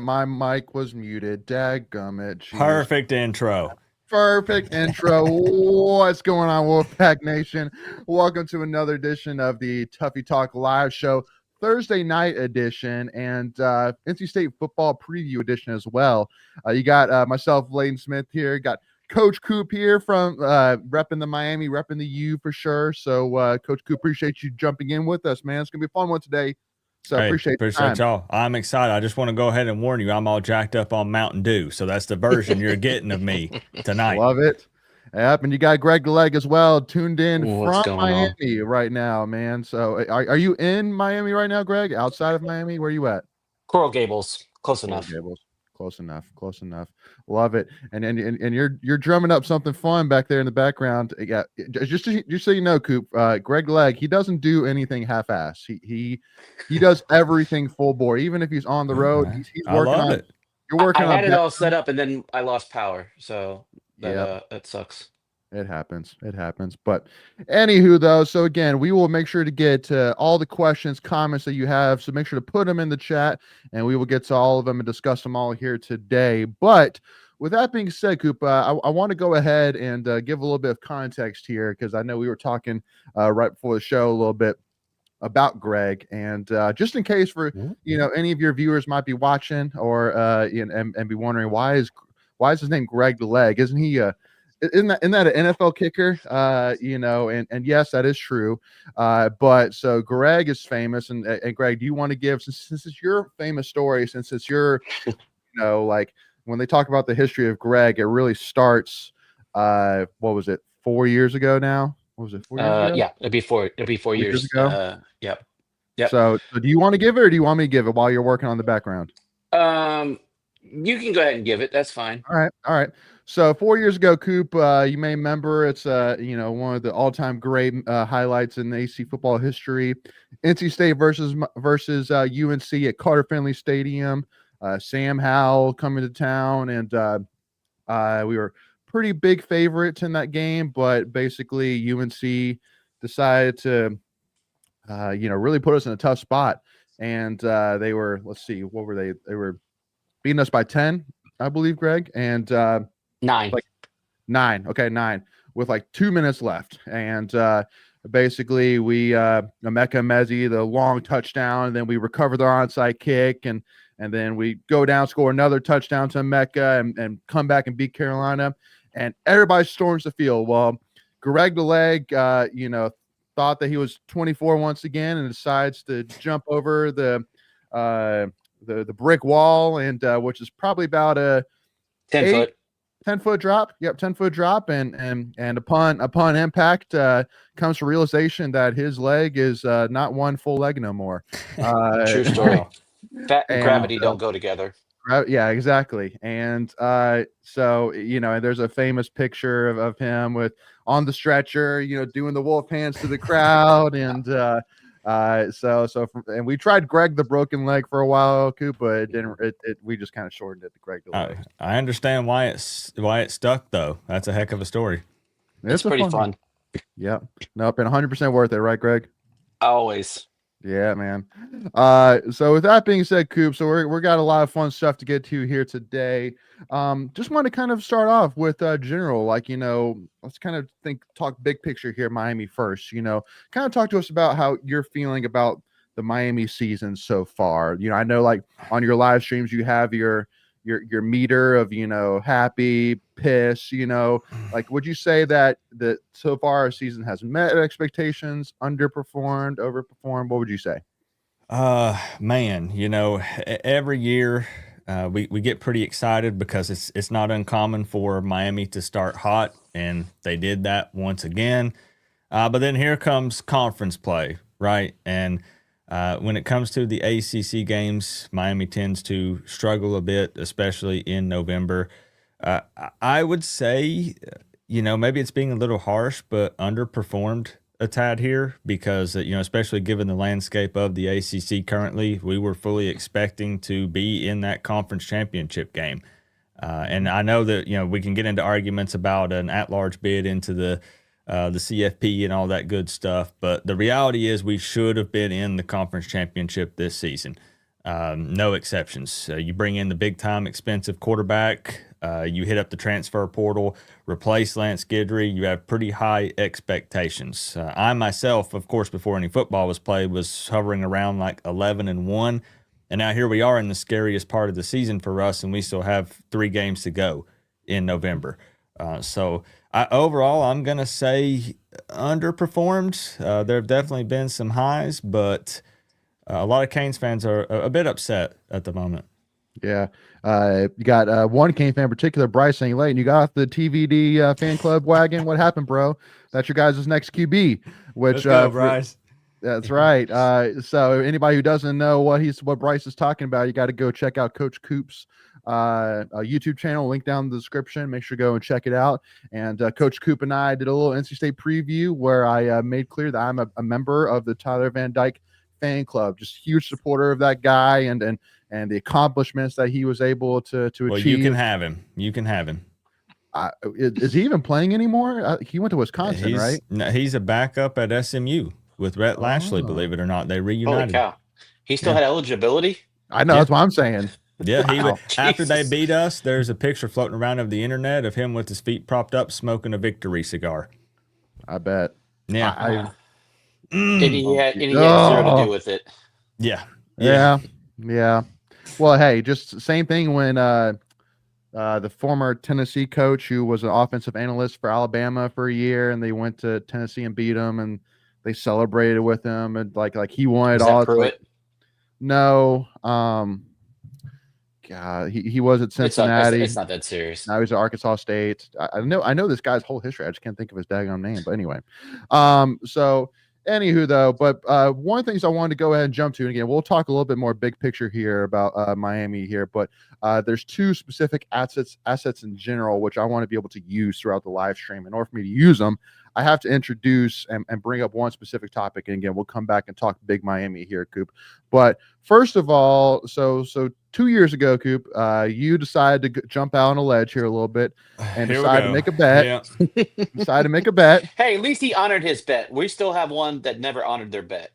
my mic was muted. Dadgummit. Jeez. Perfect intro. Perfect intro. What's going on, Wolfpack Nation? Welcome to another edition of the Tuffy Talk live show, Thursday night edition, and NC State football preview edition as well. You got myself, Layden Smith here. Got Coach COOP here from repping the Miami, repping the U for sure. So, Coach COOP, appreciate you jumping in with us, man. It's gonna be a fun one today. So appreciate y'all. I'm excited. I just want to go ahead and warn you, I'm all jacked up on Mountain Dew. So that's the version you're getting of me tonight. Love it. Yep, and you got Greg the Leg as well, tuned in What's from Miami right now, man. So are you in Miami right now, Greg? Outside of Miami? Where are you at? Coral Gables. Close enough. Gables. Close enough. Love it. And you're drumming up something fun back there in the background. Yeah, just so you know, Coop, Greg Leg, he doesn't do anything half-ass. He does everything full bore. Even if he's on the road, he's working on it. You're working on I had it all set up and then I lost power. So that sucks. It happens. But anywho, though, so again, we will make sure to get all the questions, comments that you have. So make sure to put them in the chat and we will get to all of them and discuss them all here today. But with that being said, Coop, I want to go ahead and give a little bit of context here because I know we were talking right before the show a little bit about Greg, and just in case for any of your viewers might be watching or and be wondering why is his name Greg the Leg? Isn't he isn't that an NFL kicker? And yes, that is true. But so Greg is famous, and Greg, do you want to give since it's your famous story, since it's your like when they talk about the history of Greg, it really starts what was it, 4 years ago now? What was it, 4 years ago? Yeah, it'd be 4 years ago. Yep. So do you want to give it or do you want me to give it while you're working on the background? You can go ahead and give it. That's fine. All right. So 4 years ago, Coop, you may remember it's one of the all-time great highlights in the AC football history. NC State versus UNC at Carter Finley Stadium. Sam Howell coming to town, and we were pretty big favorites in that game, but basically UNC decided to really put us in a tough spot, and they were, let's see, what were they? They were beating us by 10, I believe, Greg, and 9. Okay, 9 with like 2 minutes left, and basically we Emeka Mezi, the long touchdown, and then we recover the onside kick, and then we go down, score another touchdown to Emeka, and come back and beat Carolina, and everybody storms the field. Well, Greg the Leg, thought that he was 24 once again, and decides to jump over the brick wall, and which is probably about a 10-foot drop. Yep, 10-foot drop, and upon impact, comes to realization that his leg is not one full leg no more. True story. Fat and gravity don't go together. Yeah, exactly. And so and there's a famous picture of him on the stretcher, doing the wolf hands to the crowd, and and we tried Greg the Broken Leg for a while, Coop, but it didn't. We just kind of shortened it to Greg the Leg. I understand why it stuck though. That's a heck of a story. It's pretty fun. Yeah, nope, and 100% worth it, right, Greg? Always. Yeah, man. So with that being said, Coop, so we're got a lot of fun stuff to get to here today. Just want to kind of start off with general, let's kind of talk big picture here, Miami first. Kind of talk to us about how you're feeling about the Miami season so far. I know like on your live streams you have your meter of happy, piss, like would you say that so far our season has met expectations, underperformed, overperformed? What would you say? Man, every year we get pretty excited because it's not uncommon for Miami to start hot, and they did that once again. But then here comes conference play, right? And when it comes to the ACC games, Miami tends to struggle a bit, especially in November. I would say, maybe it's being a little harsh, but underperformed a tad here because, especially given the landscape of the ACC currently, we were fully expecting to be in that conference championship game. And I know that, we can get into arguments about an at-large bid into the CFP and all that good stuff. But the reality is we should have been in the conference championship this season. No exceptions. You bring in the big time expensive quarterback. You hit up the transfer portal, replace Lance Guidry. You have pretty high expectations. I myself, of course, before any football was played, was hovering around like 11-1, and now here we are in the scariest part of the season for us, and we still have 3 games to go in November. So overall, I'm gonna say underperformed. There have definitely been some highs, but a lot of Canes fans are a bit upset at the moment. Yeah. You got one Kane fan in particular, Bryce, saying, Leighton, you got off the TVD fan club wagon. What happened, bro? That's your guys' next QB, which, Let's go, Bryce. That's right. So anybody who doesn't know what Bryce is talking about, you got to go check out Coach Coop's YouTube channel, link down in the description. Make sure to go and check it out. And Coach Coop and I did a little NC State preview where I made clear that I'm a member of the Tyler Van Dyke fan club, just huge supporter of that guy and the accomplishments that he was able to achieve. Well, you can have him. You can have him. Is he even playing anymore? He went to Wisconsin, right? No, he's a backup at SMU with Rhett Lashley, believe it or not. They reunited. Holy cow. He still had eligibility? I know, that's what I'm saying. Yeah, he Wow, after they Jesus. beat us, there's a picture floating around of the internet of him with his feet propped up smoking a victory cigar. I bet. Yeah. And he had zero to do with it. Yeah. Well, hey, just same thing when the former Tennessee coach who was an offensive analyst for Alabama for a year, and they went to Tennessee and beat him, and they celebrated with him, and like he wanted all. Pruitt? No, God, he was at Cincinnati. It's not that serious. Now he's at Arkansas State. I know this guy's whole history. I just can't think of his daggone name. But anyway, so anywho though, but one of the things I wanted to go ahead and jump to, and again, we'll talk a little bit more big picture here about Miami here, but there's 2 specific assets in general which I want to be able to use throughout the live stream. In order for me to use them, I have to introduce and bring up one specific topic. And again, we'll come back and talk big Miami here, Coop. But first of all, so 2 years ago, Coop, you decided to jump out on a ledge here a little bit and decided to make a bet. Yeah. Decided to make a bet. Hey, at least he honored his bet. We still have one that never honored their bet.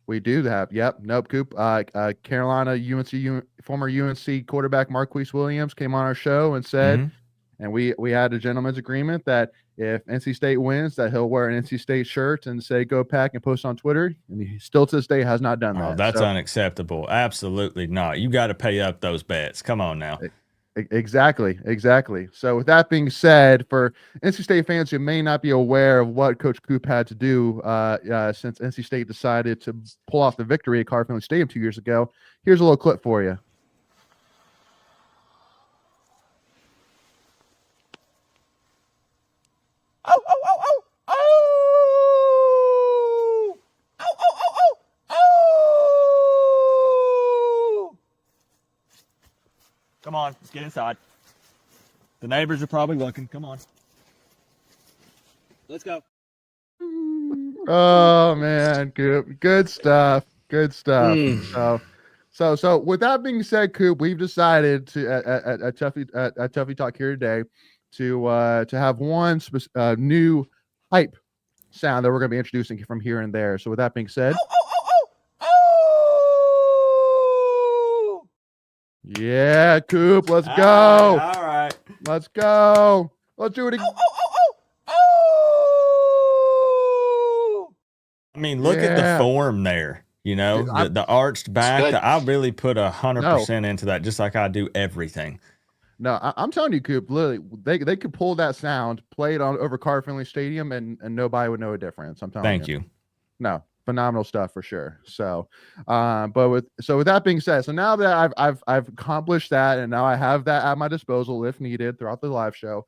We do have. Yep. Nope. Coop. Carolina former UNC quarterback Marquise Williams came on our show and said, and we had a gentleman's agreement that if NC State wins, that he'll wear an NC State shirt and say "Go Pack" and post on Twitter. And he still to this day has not done that. That's unacceptable. Absolutely not. You got to pay up those bets. Come on now. Exactly. So with that being said, for NC State fans who may not be aware of what Coach Coop had to do since NC State decided to pull off the victory at Carr Finley Stadium 2 years ago, here's a little clip for you. Come on, let's get inside. The neighbors are probably looking. Come on. Let's go. Oh man, good stuff. So with that being said, Coop, we've decided to at Tuffy Talk here today to have one new hype sound that we're going to be introducing from here and there. So with that being said, yeah, Coop, let's go. All right. Let's go. Let's do it again. I mean, look at the form there. You know, the arched back. I really put 100% into that, just like I do everything. No, I'm telling you, Coop, literally, they could pull that sound, play it on over Carr Finley Stadium, and nobody would know a difference. I'm telling you. Thank you. No, phenomenal stuff for sure. So, with that being said, so now that I've accomplished that, and now I have that at my disposal if needed throughout the live show.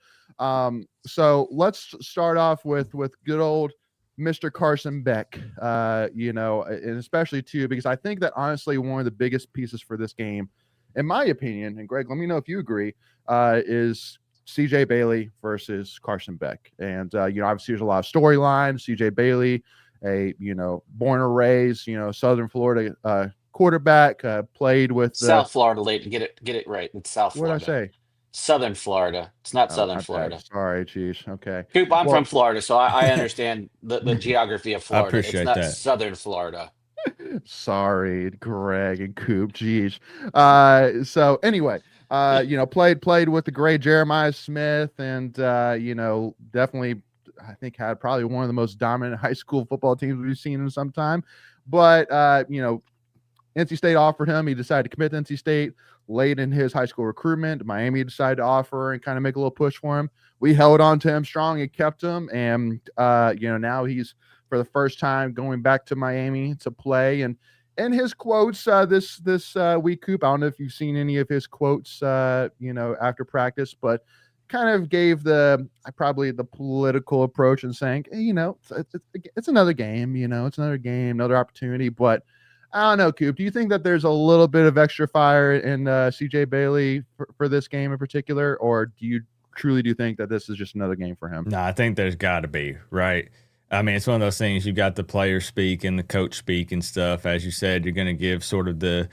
So let's start off with good old Mr. Carson Beck. And especially too, because I think that honestly one of the biggest pieces for this game, in my opinion, and Greg, let me know if you agree, is CJ Bailey versus Carson Beck. And obviously there's a lot of storylines. CJ Bailey, born and raised, Southern Florida quarterback, played with South Florida. Late, get it right. It's South Florida. What did I say? Southern Florida. It's not Southern Florida. Sorry, geez. Okay. Coop, I'm from Florida, so I understand the geography of Florida. I appreciate it's not that. Southern Florida. Sorry, Greg and Coop. Geez. So anyway, played with the great Jeremiah Smith, and definitely, I think had probably one of the most dominant high school football teams we've seen in some time. But NC State offered him. He decided to commit to NC State late in his high school recruitment. Miami decided to offer and kind of make a little push for him. We held on to him strong and kept him. And, now he's for the first time going back to Miami to play. And his quotes this week, Coop, I don't know if you've seen any of his quotes, after practice, but kind of gave probably the political approach and saying, hey, it's another game, it's another game, another opportunity. But I don't know, Coop. Do you think that there's a little bit of extra fire in CJ Bailey for this game in particular, or do you truly do think that this is just another game for him? No, I think there's got to be, right? I mean, it's one of those things. You got the player speak and the coach speak and stuff. As you said, you're going to give sort of the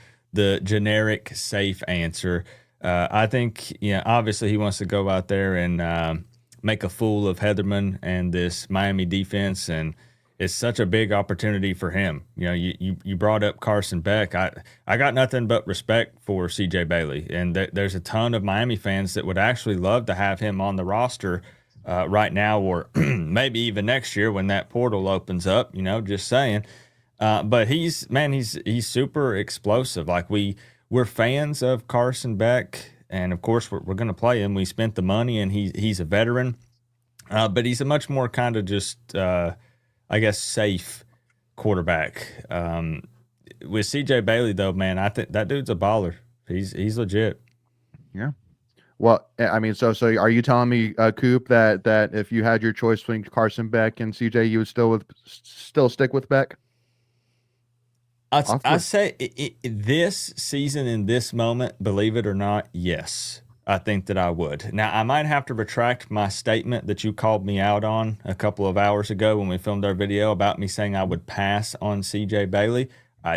generic safe answer. I think, obviously he wants to go out there and make a fool of Heatherman and this Miami defense, and it's such a big opportunity for him. You brought up Carson Beck. I got nothing but respect for CJ Bailey, and there's a ton of Miami fans that would actually love to have him on the roster right now, or maybe even next year when that portal opens up. Just saying. But he's super explosive. Like we're fans of Carson Beck, and of course we're going to play him. We spent the money, and he's a veteran, but he's a much more kind of just I guess safe quarterback. With CJ Bailey though, man, I think that dude's a baller. He's legit. Yeah. Well, I mean, so are you telling me, Coop, that if you had your choice between Carson Beck and CJ, you would still stick with Beck? I say this season in this moment, believe it or not, yes. I think that I would. Now, I might have to retract my statement that you called me out on a couple of hours ago when we filmed our video about me saying I would pass on CJ Bailey.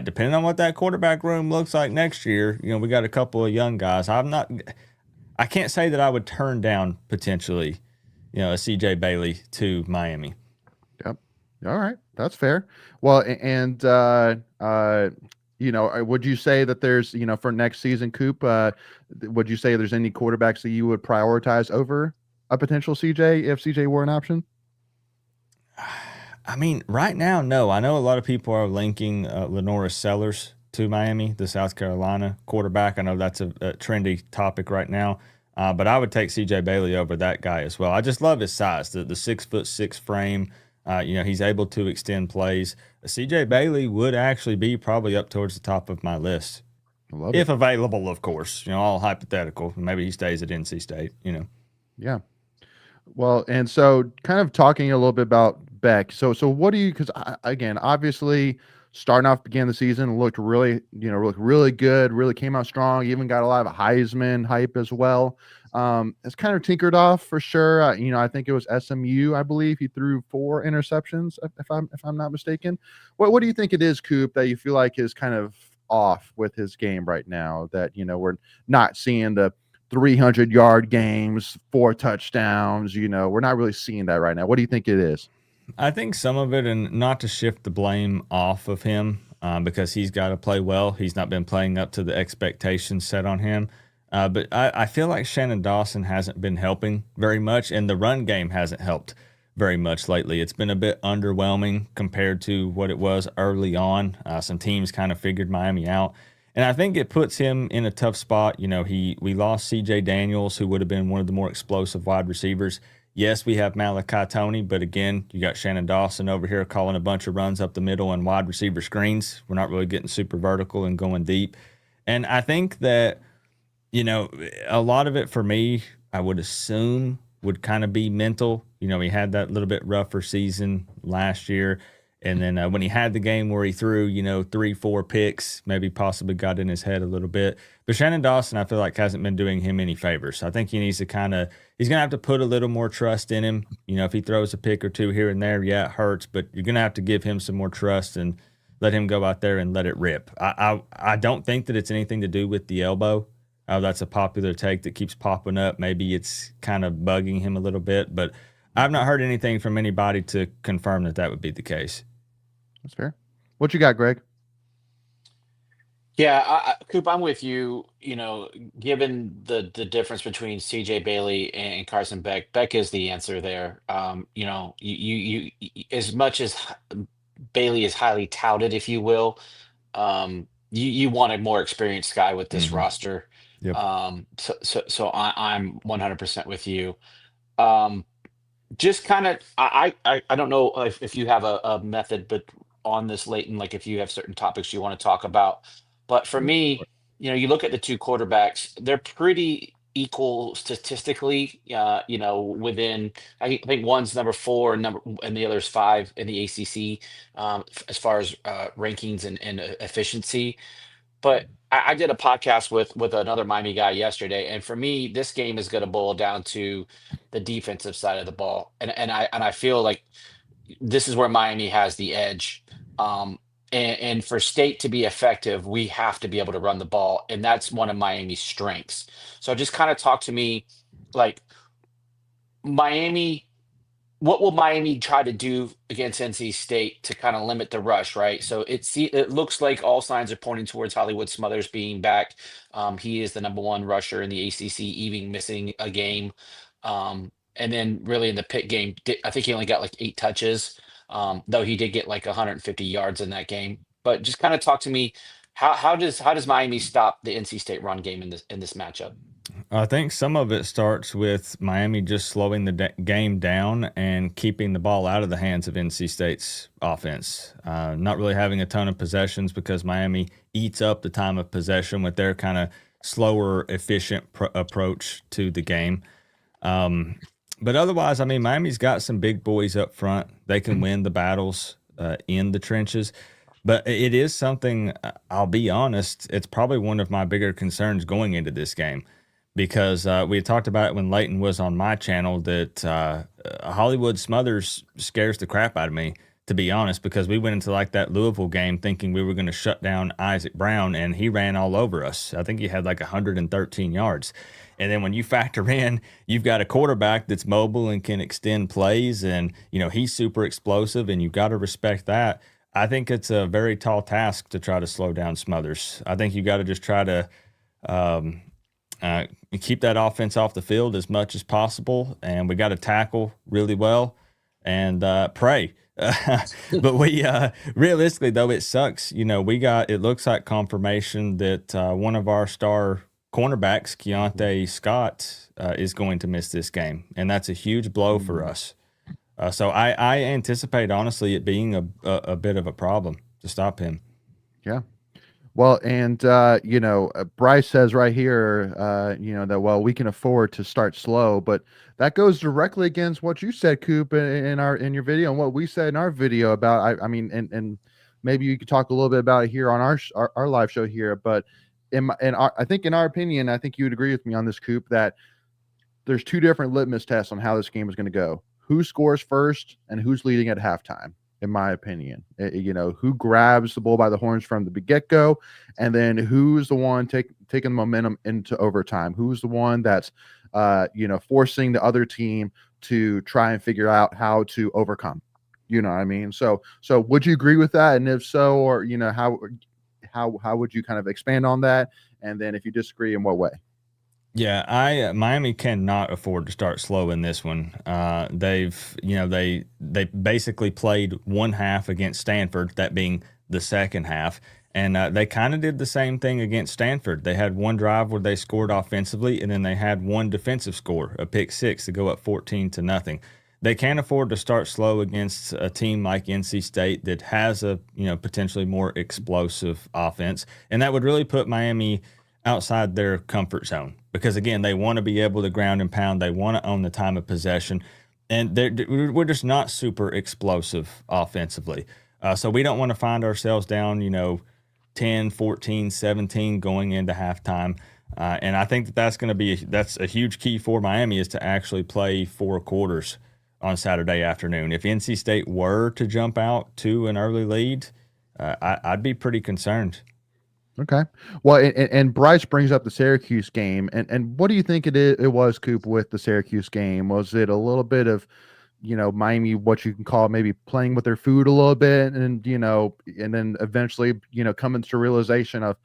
Depending on what that quarterback room looks like next year, we got a couple of young guys. I can't say that I would turn down potentially, a CJ Bailey to Miami. Yep. All right. That's fair. Well, and would you say that there's, for next season, Coop, would you say there's any quarterbacks that you would prioritize over a potential CJ if CJ were an option? I mean, right now, no. I know a lot of people are linking Lenora Sellers to Miami, the South Carolina quarterback. I know that's a trendy topic right now, but I would take CJ Bailey over that guy as well. I just love his size, the 6'6" frame. He's able to extend plays. CJ Bailey would actually be probably up towards the top of my list. If available, of course, all hypothetical. Maybe he stays at NC State, Yeah. Well, and so kind of talking a little bit about Beck. So what do you, because again, obviously starting off beginning of the season looked really, looked really good, really came out strong, even got a lot of Heisman hype as well. It's kind of tinkered off for sure. I think it was SMU, I believe he threw 4 interceptions, if I'm not mistaken. What do you think it is, Coop, that you feel like is kind of off with his game right now, that we're not seeing the 300-yard games, 4 touchdowns? We're not really seeing that right now. What do you think it is? I think some of it, and not to shift the blame off of him, because he's got to play well. He's not been playing up to the expectations set on him. But I feel like Shannon Dawson hasn't been helping very much, and the run game hasn't helped very much lately. It's been a bit underwhelming compared to what it was early on. Some teams kind of figured Miami out. And I think it puts him in a tough spot. We lost C.J. Daniels, who would have been one of the more explosive wide receivers. Yes, we have Malachi Toney, but again, you got Shannon Dawson over here calling a bunch of runs up the middle and wide receiver screens. We're not really getting super vertical and going deep. And I think that, a lot of it for me, I would assume, would kind of be mental. He had that little bit rougher season last year. And then when he had the game where he threw, 3-4 picks, maybe possibly got in his head a little bit. But Shannon Dawson, I feel like, hasn't been doing him any favors. I think he needs to he's going to have to put a little more trust in him. If he throws a pick or two here and there, yeah, it hurts. But you're going to have to give him some more trust and let him go out there and let it rip. I don't think that it's anything to do with the elbow. That's a popular take that keeps popping up. Maybe it's kind of bugging him a little bit. But I've not heard anything from anybody to confirm that would be the case. That's fair. What you got, Greg? Yeah, Coop, I'm with you. You know, given the difference between CJ Bailey and Carson Beck, Beck is the answer there. You know, as much as Bailey is highly touted, if you will, you want a more experienced guy with this Hmm. roster. Yep. So I'm 100% with you. Um, just kind of I don't know if you have a method but on this, Leighton, like if you have certain topics you want to talk about, but for me, you know, you look at the two quarterbacks, they're pretty equal statistically, you know, within, I think one's number 4 and number and the other's 5 in the ACC, as far as rankings and efficiency. But I did a podcast with another Miami guy yesterday, and for me, this game is going to boil down to the defensive side of the ball, and I feel like this is where Miami has the edge. And for State to be effective, we have to be able to run the ball, and that's one of Miami's strengths. So just kind of talk to me, like Miami, what will Miami try to do against NC State to kind of limit the rush, right? So it looks like all signs are pointing towards Hollywood Smothers being back. He is the number one rusher in the ACC, even missing a game. And then really in the Pitt game, I think he only got like 8 touches, though he did get like 150 yards in that game. But just kind of talk to me, how does Miami stop the NC State run game in this matchup? I think some of it starts with Miami just slowing the game down and keeping the ball out of the hands of NC State's offense. Not really having a ton of possessions because Miami eats up the time of possession with their kind of slower, efficient approach to the game. But otherwise, I mean, Miami's got some big boys up front. They can win the battles in the trenches. But it is something, I'll be honest, it's probably one of my bigger concerns going into this game because we had talked about it when Leighton was on my channel that Hollywood Smothers scares the crap out of me, to be honest, because we went into like that Louisville game thinking we were going to shut down Isaac Brown and he ran all over us. I think he had like 113 yards. And then when you factor in, you've got a quarterback that's mobile and can extend plays and, you know, he's super explosive and you've got to respect that. I think it's a very tall task to try to slow down Smothers. I think you got to just try to um, keep that offense off the field as much as possible, and we got to tackle really well and pray. But we realistically though, it sucks. You know, it looks like confirmation that one of our star cornerbacks, Keontae Scott, is going to miss this game, and that's a huge blow for us. So I anticipate honestly it being a bit of a problem to stop him. Yeah. Well, and you know, Bryce says right here, you know, that well, we can afford to start slow, but that goes directly against what you said, Coop, in your video and what we said in our video about. I mean, and maybe you could talk a little bit about it here on our live show here, but I think in our opinion, I think you would agree with me on this, Coop, that there's two different litmus tests on how this game is going to go: who scores first and who's leading at halftime. In my opinion, you know, who grabs the bull by the horns from the get go, and then who's the one taking the momentum into overtime? Who's the one that's, you know, forcing the other team to try and figure out how to overcome? You know what I mean? So would you agree with that? And if so, or you know, how would you kind of expand on that? And then if you disagree, in what way? Yeah, I Miami cannot afford to start slow in this one. They basically played one half against Stanford, that being the second half, and they kind of did the same thing against Stanford. They had one drive where they scored offensively, and then they had one defensive score, a pick six, to go up 14-0. They can't afford to start slow against a team like NC State that has a potentially more explosive offense, and that would really put Miami outside their comfort zone because again they want to be able to ground and pound, they want to own the time of possession, and we're just not super explosive offensively, so we don't want to find ourselves down 10, 14, 17 going into halftime, and I think that's a huge key for Miami is to actually play 4 quarters on Saturday afternoon. If NC State were to jump out to an early lead, I'd be pretty concerned. Okay. Well, and Bryce brings up the Syracuse game, and what do you think it was, Coop, with the Syracuse game? Was it a little bit of, you know, Miami, what you can call maybe playing with their food a little bit, and and then eventually, coming to realization of,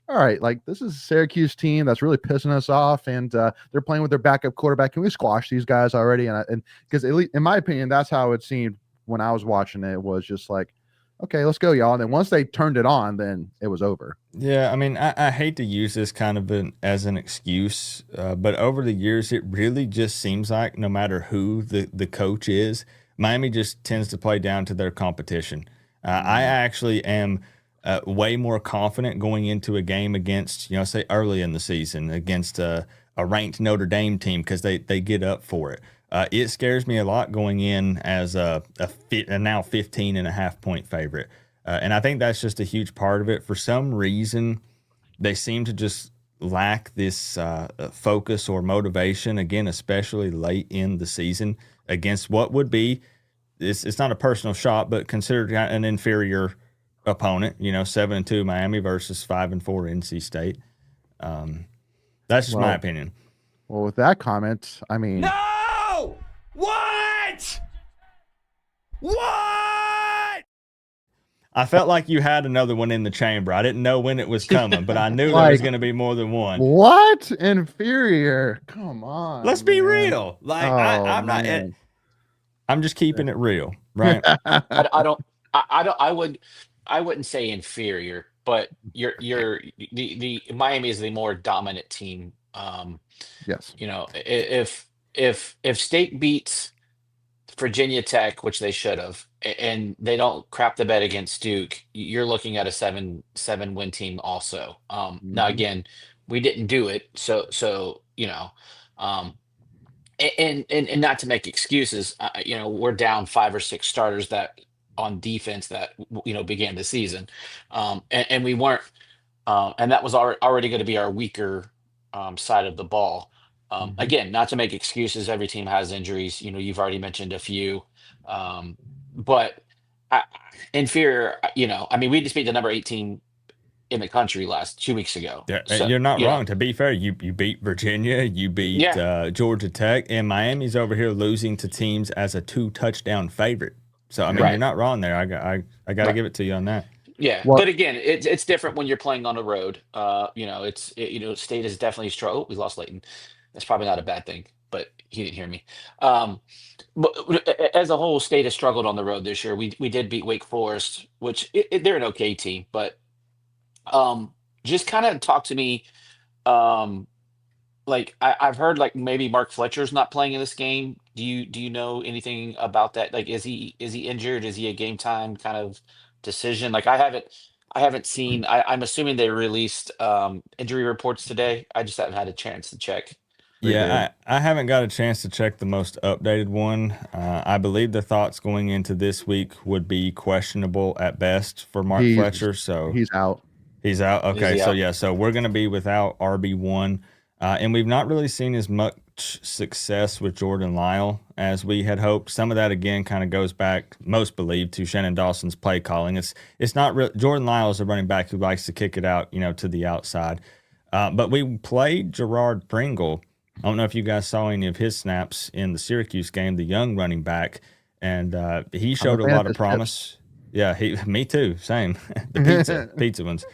all right, like this is a Syracuse team that's really pissing us off, and they're playing with their backup quarterback. Can we squash these guys already? And because at least in my opinion, that's how it seemed when I was watching it. Was just like, okay, let's go, y'all. And then once they turned it on, then it was over. Yeah, I mean, I hate to use this kind of as an excuse, but over the years, it really just seems like no matter who the coach is, Miami just tends to play down to their competition. I actually am way more confident going into a game against, say early in the season against a ranked Notre Dame team because they get up for it. It scares me a lot going in as a now 15.5 point favorite. And I think that's just a huge part of it. For some reason, they seem to just lack this focus or motivation, again, especially late in the season against what would be, it's not a personal shot, but considered an inferior opponent, 7-2 Miami versus 5-4 NC State. That's just my Well, opinion. well, with that comment, I mean, No! What? What? I felt like you had another one in the chamber. I didn't know when it was coming, but I knew there was Like, going to be more than one. what inferior? Come on, Let's be man. real. Like Oh, I'm not. man. I'm just keeping it real, right? I don't. I don't. I wouldn't say inferior, but the Miami is the more dominant team. Yes. If State beats Virginia Tech, which they should have, and they don't crap the bed against Duke, you're looking at a seven win team also. Now Mhm. again, we didn't do it, so um, and not to make excuses, we're down 5 or 6 starters that on defense that began the season, and we weren't, and that was already going to be our weaker side of the ball. Mhm. Again, not to make excuses, every team has injuries. You've already mentioned a few, but I, inferior. I mean, we just beat the number 18 in the country last 2 weeks ago. Yeah, So you're not wrong. To be fair, you beat Virginia, you beat yeah, Georgia Tech, and Miami's over here losing to teams as a 2 touchdown favorite. So I mean, Yeah. you're right, not wrong there. I got to right. give it to you on that. Yeah, What? but again, it's different when you're playing on the road. State is definitely struggle. Oh, we lost Leighton. That's probably not a bad thing, but he didn't hear me. Um, but as a whole, State has struggled on the road this year. We did beat Wake Forest, which they're an okay team, but um, just kind of talk to me. Um, like I've heard like maybe Mark Fletcher's not playing in this game. Do you know anything about that? Like is he injured? Is he a game time kind of decision? Like I haven't seen. I'm assuming they released injury reports today. I just haven't had a chance to check. They did. Yeah, I haven't got a chance to check the most updated one. I believe the thoughts going into this week would be questionable at best for Mark He's Fletcher. So he's out. he's out. Is Okay, he so out? yeah, so we're going to be without RB1. And we've not really seen as much success with Jordan Lyle as we had hoped. Some of that, again, kind of goes back, most believed, to Shannon Dawson's play calling. It's not real. Jordan Lyle is a running back who likes to kick it out, to the outside. But we played Gerard Pringle. I don't know if you guys saw any of his snaps in the Syracuse game, the young running back, and he I'm a showed a fan of lot of his chips. promise. Yeah, me too. Same. The pizza ones.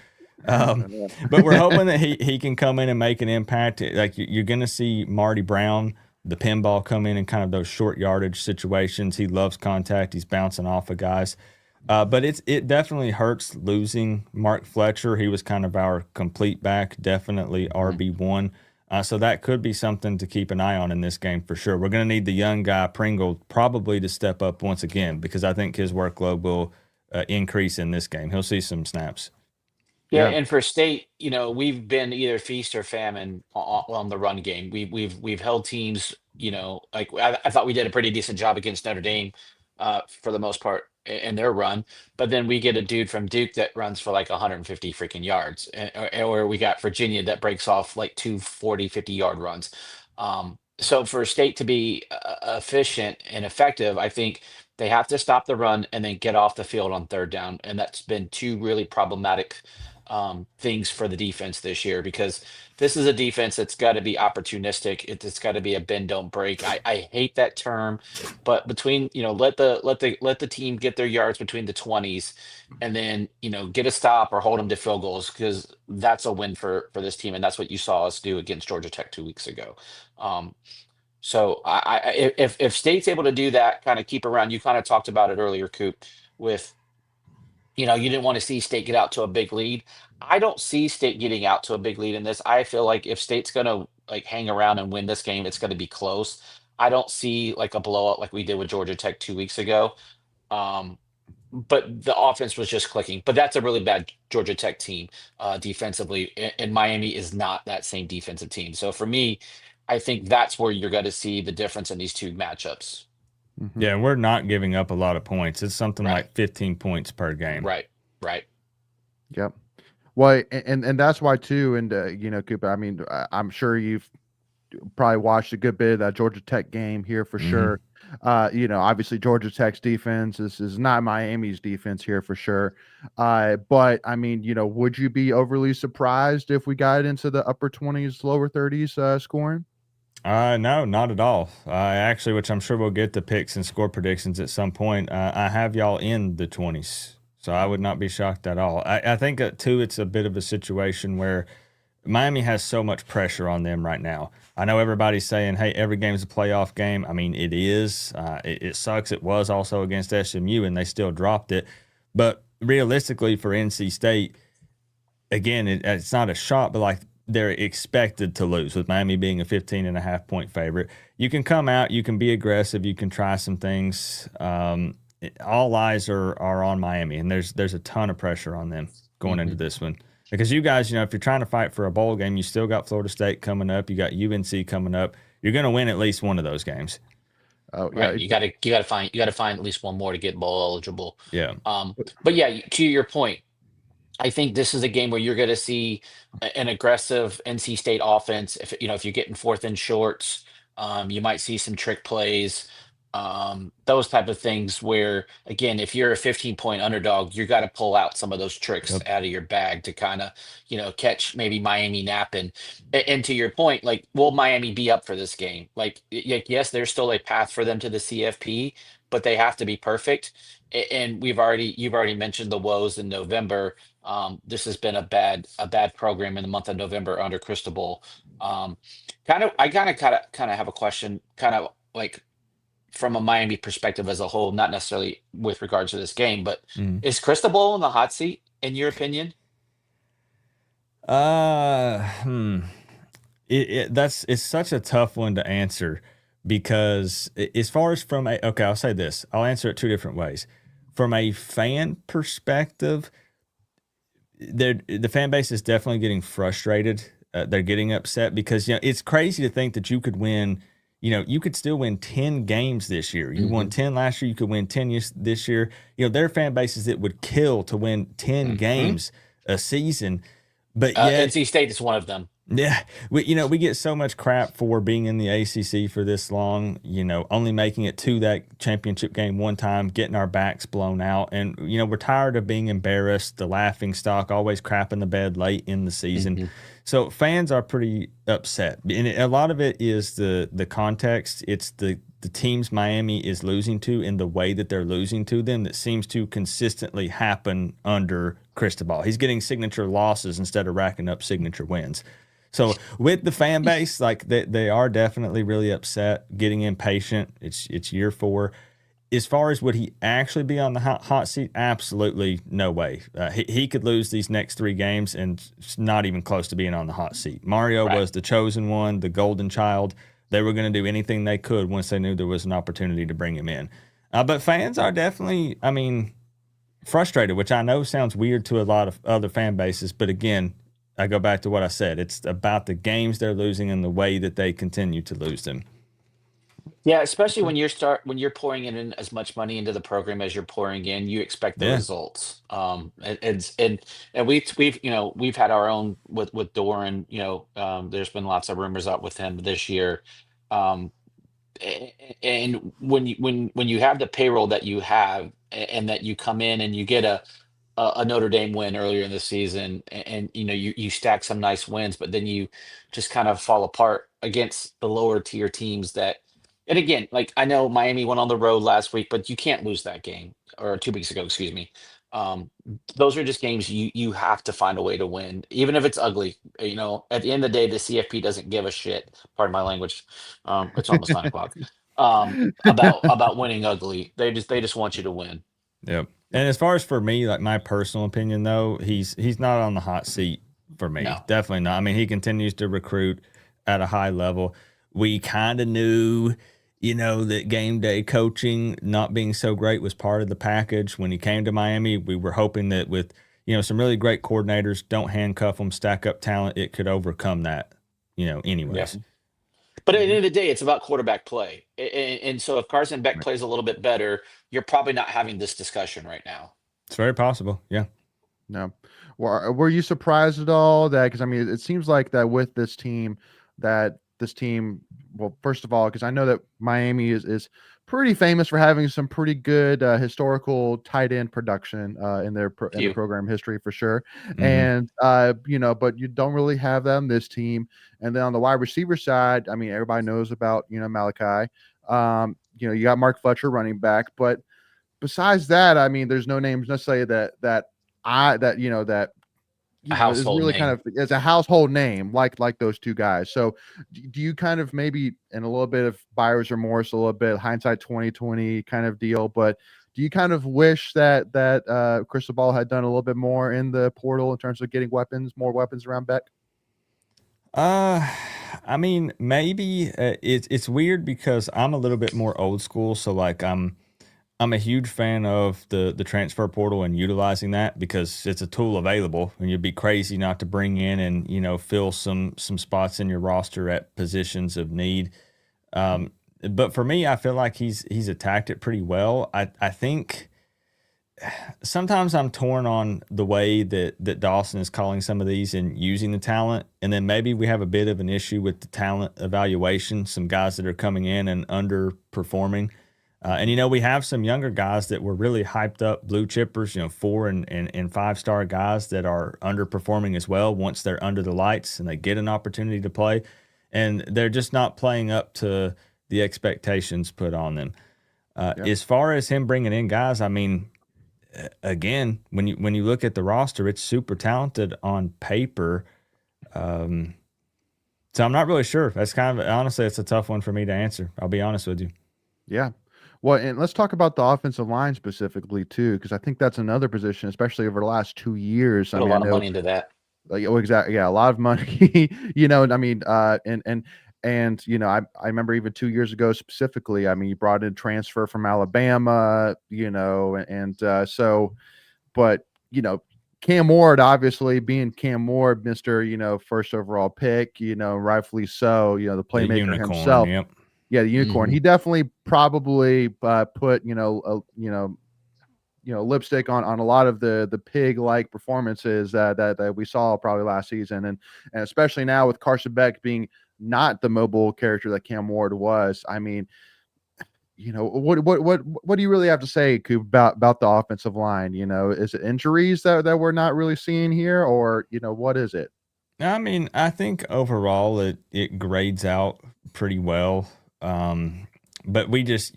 But we're hoping that he can come in and make an impact. Like you're going to see Marty Brown, the pinball, come in kind of those short yardage situations. He loves contact. He's bouncing off of guys. But it definitely hurts losing Mark Fletcher. He was kind of our complete back, definitely RB1. So that could be something to keep an eye on in this game for sure. We're going to need the young guy Pringle probably to step up once again because I think his workload will increase in this game. He'll see some snaps. Yeah, Yeah. and for State, we've been either feast or famine on the run game. We've held teams, like I thought we did a pretty decent job against Notre Dame, for the most part in their run. But then we get a dude from Duke that runs for like 150 freaking yards, or we got Virginia that breaks off like two 50-yard runs. So for State to be efficient and effective, I think they have to stop the run and then get off the field on third down, and that's been two really problematic things for the defense this year, because this is a defense that's got to be opportunistic. It's got to be a bend don't break. I hate that term, but between, let the team get their yards between the 20s, and then get a stop or hold them to field goals, because that's a win for this team, and that's what you saw us do against Georgia Tech 2 weeks ago. Um, so if State's able to do that, kind of keep around, you kind of talked about it earlier, Coop, with you didn't want to see State get out to a big lead. I don't see State getting out to a big lead in this. I feel like if State's going to like hang around and win this game, it's going to be close. I don't see like a blowout like we did with Georgia Tech 2 weeks ago. Um, but the offense was just clicking. But that's a really bad Georgia Tech team defensively, and Miami is not that same defensive team. So for me, I think that's where you're going to see the difference in these two matchups. Mhm. Yeah, we're not giving up a lot of points. It's something Right. like 15 points per game. Right. Yep. Well, and that's why too. And Cooper, I mean, I'm sure you've probably watched a good bit of that Georgia Tech game here for Mhm. sure. Obviously Georgia Tech's defense is not Miami's defense here for sure. But I mean, would you be overly surprised if we got into the upper 20s, lower 30s scoring? No, not at all. Actually, which I'm sure we'll get the picks and score predictions at some point. I have y'all in the 20s, so I would not be shocked at all. I think, too, it's a bit of a situation where Miami has so much pressure on them right now. I know everybody's saying, hey, every game's a playoff game. I mean, it is. It sucks. It was also against SMU, and they still dropped it. But realistically, for NC State, again, it's not a shot, but like they're expected to lose, with Miami being a 15.5 point favorite. You can come out, you can be aggressive, you can try some things. All eyes are on Miami, and there's a ton of pressure on them going into this one. Because you guys, if you're trying to fight for a bowl game, you still got Florida State coming up, you got UNC coming up. You're going to win at least one of those games. Oh Right. yeah, You gotta find at least one more to get bowl eligible. Yeah. But yeah, to your point, I think this is a game where you're going to see an aggressive NC State offense. If you're getting fourth and shorts, you might see some trick plays, those type of things. Where again, if you're a 15-point underdog, you got to pull out some of those tricks Yep. out of your bag to kind of catch maybe Miami napping. And to your point, like, will Miami be up for this game? Like, yes, there's still a path for them to the CFP, but they have to be perfect. And you've already mentioned the woes in November. This has been a bad program in the month of November under Cristobal. I kind of have a question, kind of like from a Miami perspective as a whole, not necessarily with regards to this game, but Mhm. is Cristobal in the hot seat in your opinion? Uh, hmm. It's such a tough one to answer, because as far as okay, I'll say this. I'll answer it two different ways. From a fan perspective, the fan base is definitely getting frustrated. They're getting upset because it's crazy to think that you could win. You could still win 10 games this year. You won 10 last year. You could win 10 this year. There are fan bases that would kill to win 10 games a season, but yet NC State is one of them. yeah, we get so much crap for being in the ACC for this long, only making it to that championship game one time, getting our backs blown out. And, we're tired of being embarrassed, the laughing stock, always crapping the bed late in the season. So fans are pretty upset. And a lot of it is the context. It's the teams Miami is losing to and the way that they're losing to them that seems to consistently happen under Cristobal. He's getting signature losses instead of racking up signature wins. So with the fan base, like they are definitely really upset, getting impatient. It's year 4. As far as would he actually be on the hot seat? Absolutely no way. He could lose these next 3 games and it's not even close to being on the hot seat. Mario Right. was the chosen one, the golden child. They were going to do anything they could once they knew there was an opportunity to bring him in. But fans are definitely, frustrated, which I know sounds weird to a lot of other fan bases. But again, I go back to what I said. It's about the games they're losing and the way that they continue to lose them. Yeah, especially when you're pouring in as much money into the program as you're pouring in, you expect the Yeah. results. And we've had our own with Doran. There's been lots of rumors out with him this year. Um, and when you have the payroll that you have, and that you come in and you get a Notre Dame win earlier in the season, and you know you stack some nice wins, but then you just kind of fall apart against the lower tier teams that. And again, like I know Miami went on the road last week, but you can't lose that game, or 2 weeks ago, excuse me. Um, those are just games you have to find a way to win, even if it's ugly. You know, at the end of the day, the CFP doesn't give a shit. Pardon my language. It's almost 9 o'clock. About winning ugly. They just want you to win. Yep. And as far as for me, like my personal opinion, though, he's not on the hot seat for me. No. Definitely not. I mean, he continues to recruit at a high level. We kind of knew, that game day coaching not being so great was part of the package. When he came to Miami, we were hoping that with, some really great coordinators, don't handcuff them, stack up talent, it could overcome that, anyways. Yeah. But at the end of the day, it's about quarterback play. And so if Carson Beck plays a little bit better, you're probably not having this discussion right now. It's very possible. Yeah. No. Were you surprised at all that, because I mean, it seems like that with this team, well, first of all, because I know that Miami is pretty famous for having some pretty good historical tight end production in their program history for sure. Mm-hmm. And, but you don't really have that on this team. And then on the wide receiver side, I mean, everybody knows about, Malachi. You got Mark Fletcher running back, but besides that, I mean, there's no names necessarily that is really kind of as a household name like those two guys. So do you kind of maybe in a little bit of buyer's remorse, a little bit hindsight 2020 kind of deal, but do you kind of wish that Cristobal had done a little bit more in the portal in terms of getting more weapons around Beck? I mean, maybe it's weird because I'm a little bit more old school. So like I'm a huge fan of the transfer portal and utilizing that because it's a tool available, and you'd be crazy not to bring in and fill some spots in your roster at positions of need. But for me, I feel like he's attacked it pretty well. I think sometimes I'm torn on the way that Dawson is calling some of these and using the talent, and then maybe we have a bit of an issue with the talent evaluation. Some guys that are coming in and underperforming. And we have some younger guys that were really hyped up blue chippers, 4 and 5-star guys that are underperforming as well once they're under the lights and they get an opportunity to play, and they're just not playing up to the expectations put on them. As far as him bringing in guys, I mean, again, when you look at the roster, it's super talented on paper. So I'm not really sure. That's honestly, it's a tough one for me to answer. I'll be honest with you. Yeah. Well, and let's talk about the offensive line specifically too, because I think that's another position, especially over the last 2 years. Put a lot of money into that. Exactly. Yeah, a lot of money. I mean, I remember even 2 years ago specifically. I mean, you brought in transfer from Alabama, but Cam Ward, obviously being Cam Ward, Mr. First overall pick, rightfully so. The playmaker unicorn, himself. Yep. Yeah, the unicorn. Mm-hmm. He definitely probably put lipstick on a lot of the pig-like performances that we saw probably last season, and especially now with Carson Beck being not the mobile character that Cam Ward was. I mean, what do you really have to say, Coop, about the offensive line? Is it injuries that we're not really seeing here, or what is it? I mean, I think overall it grades out pretty well. But we just,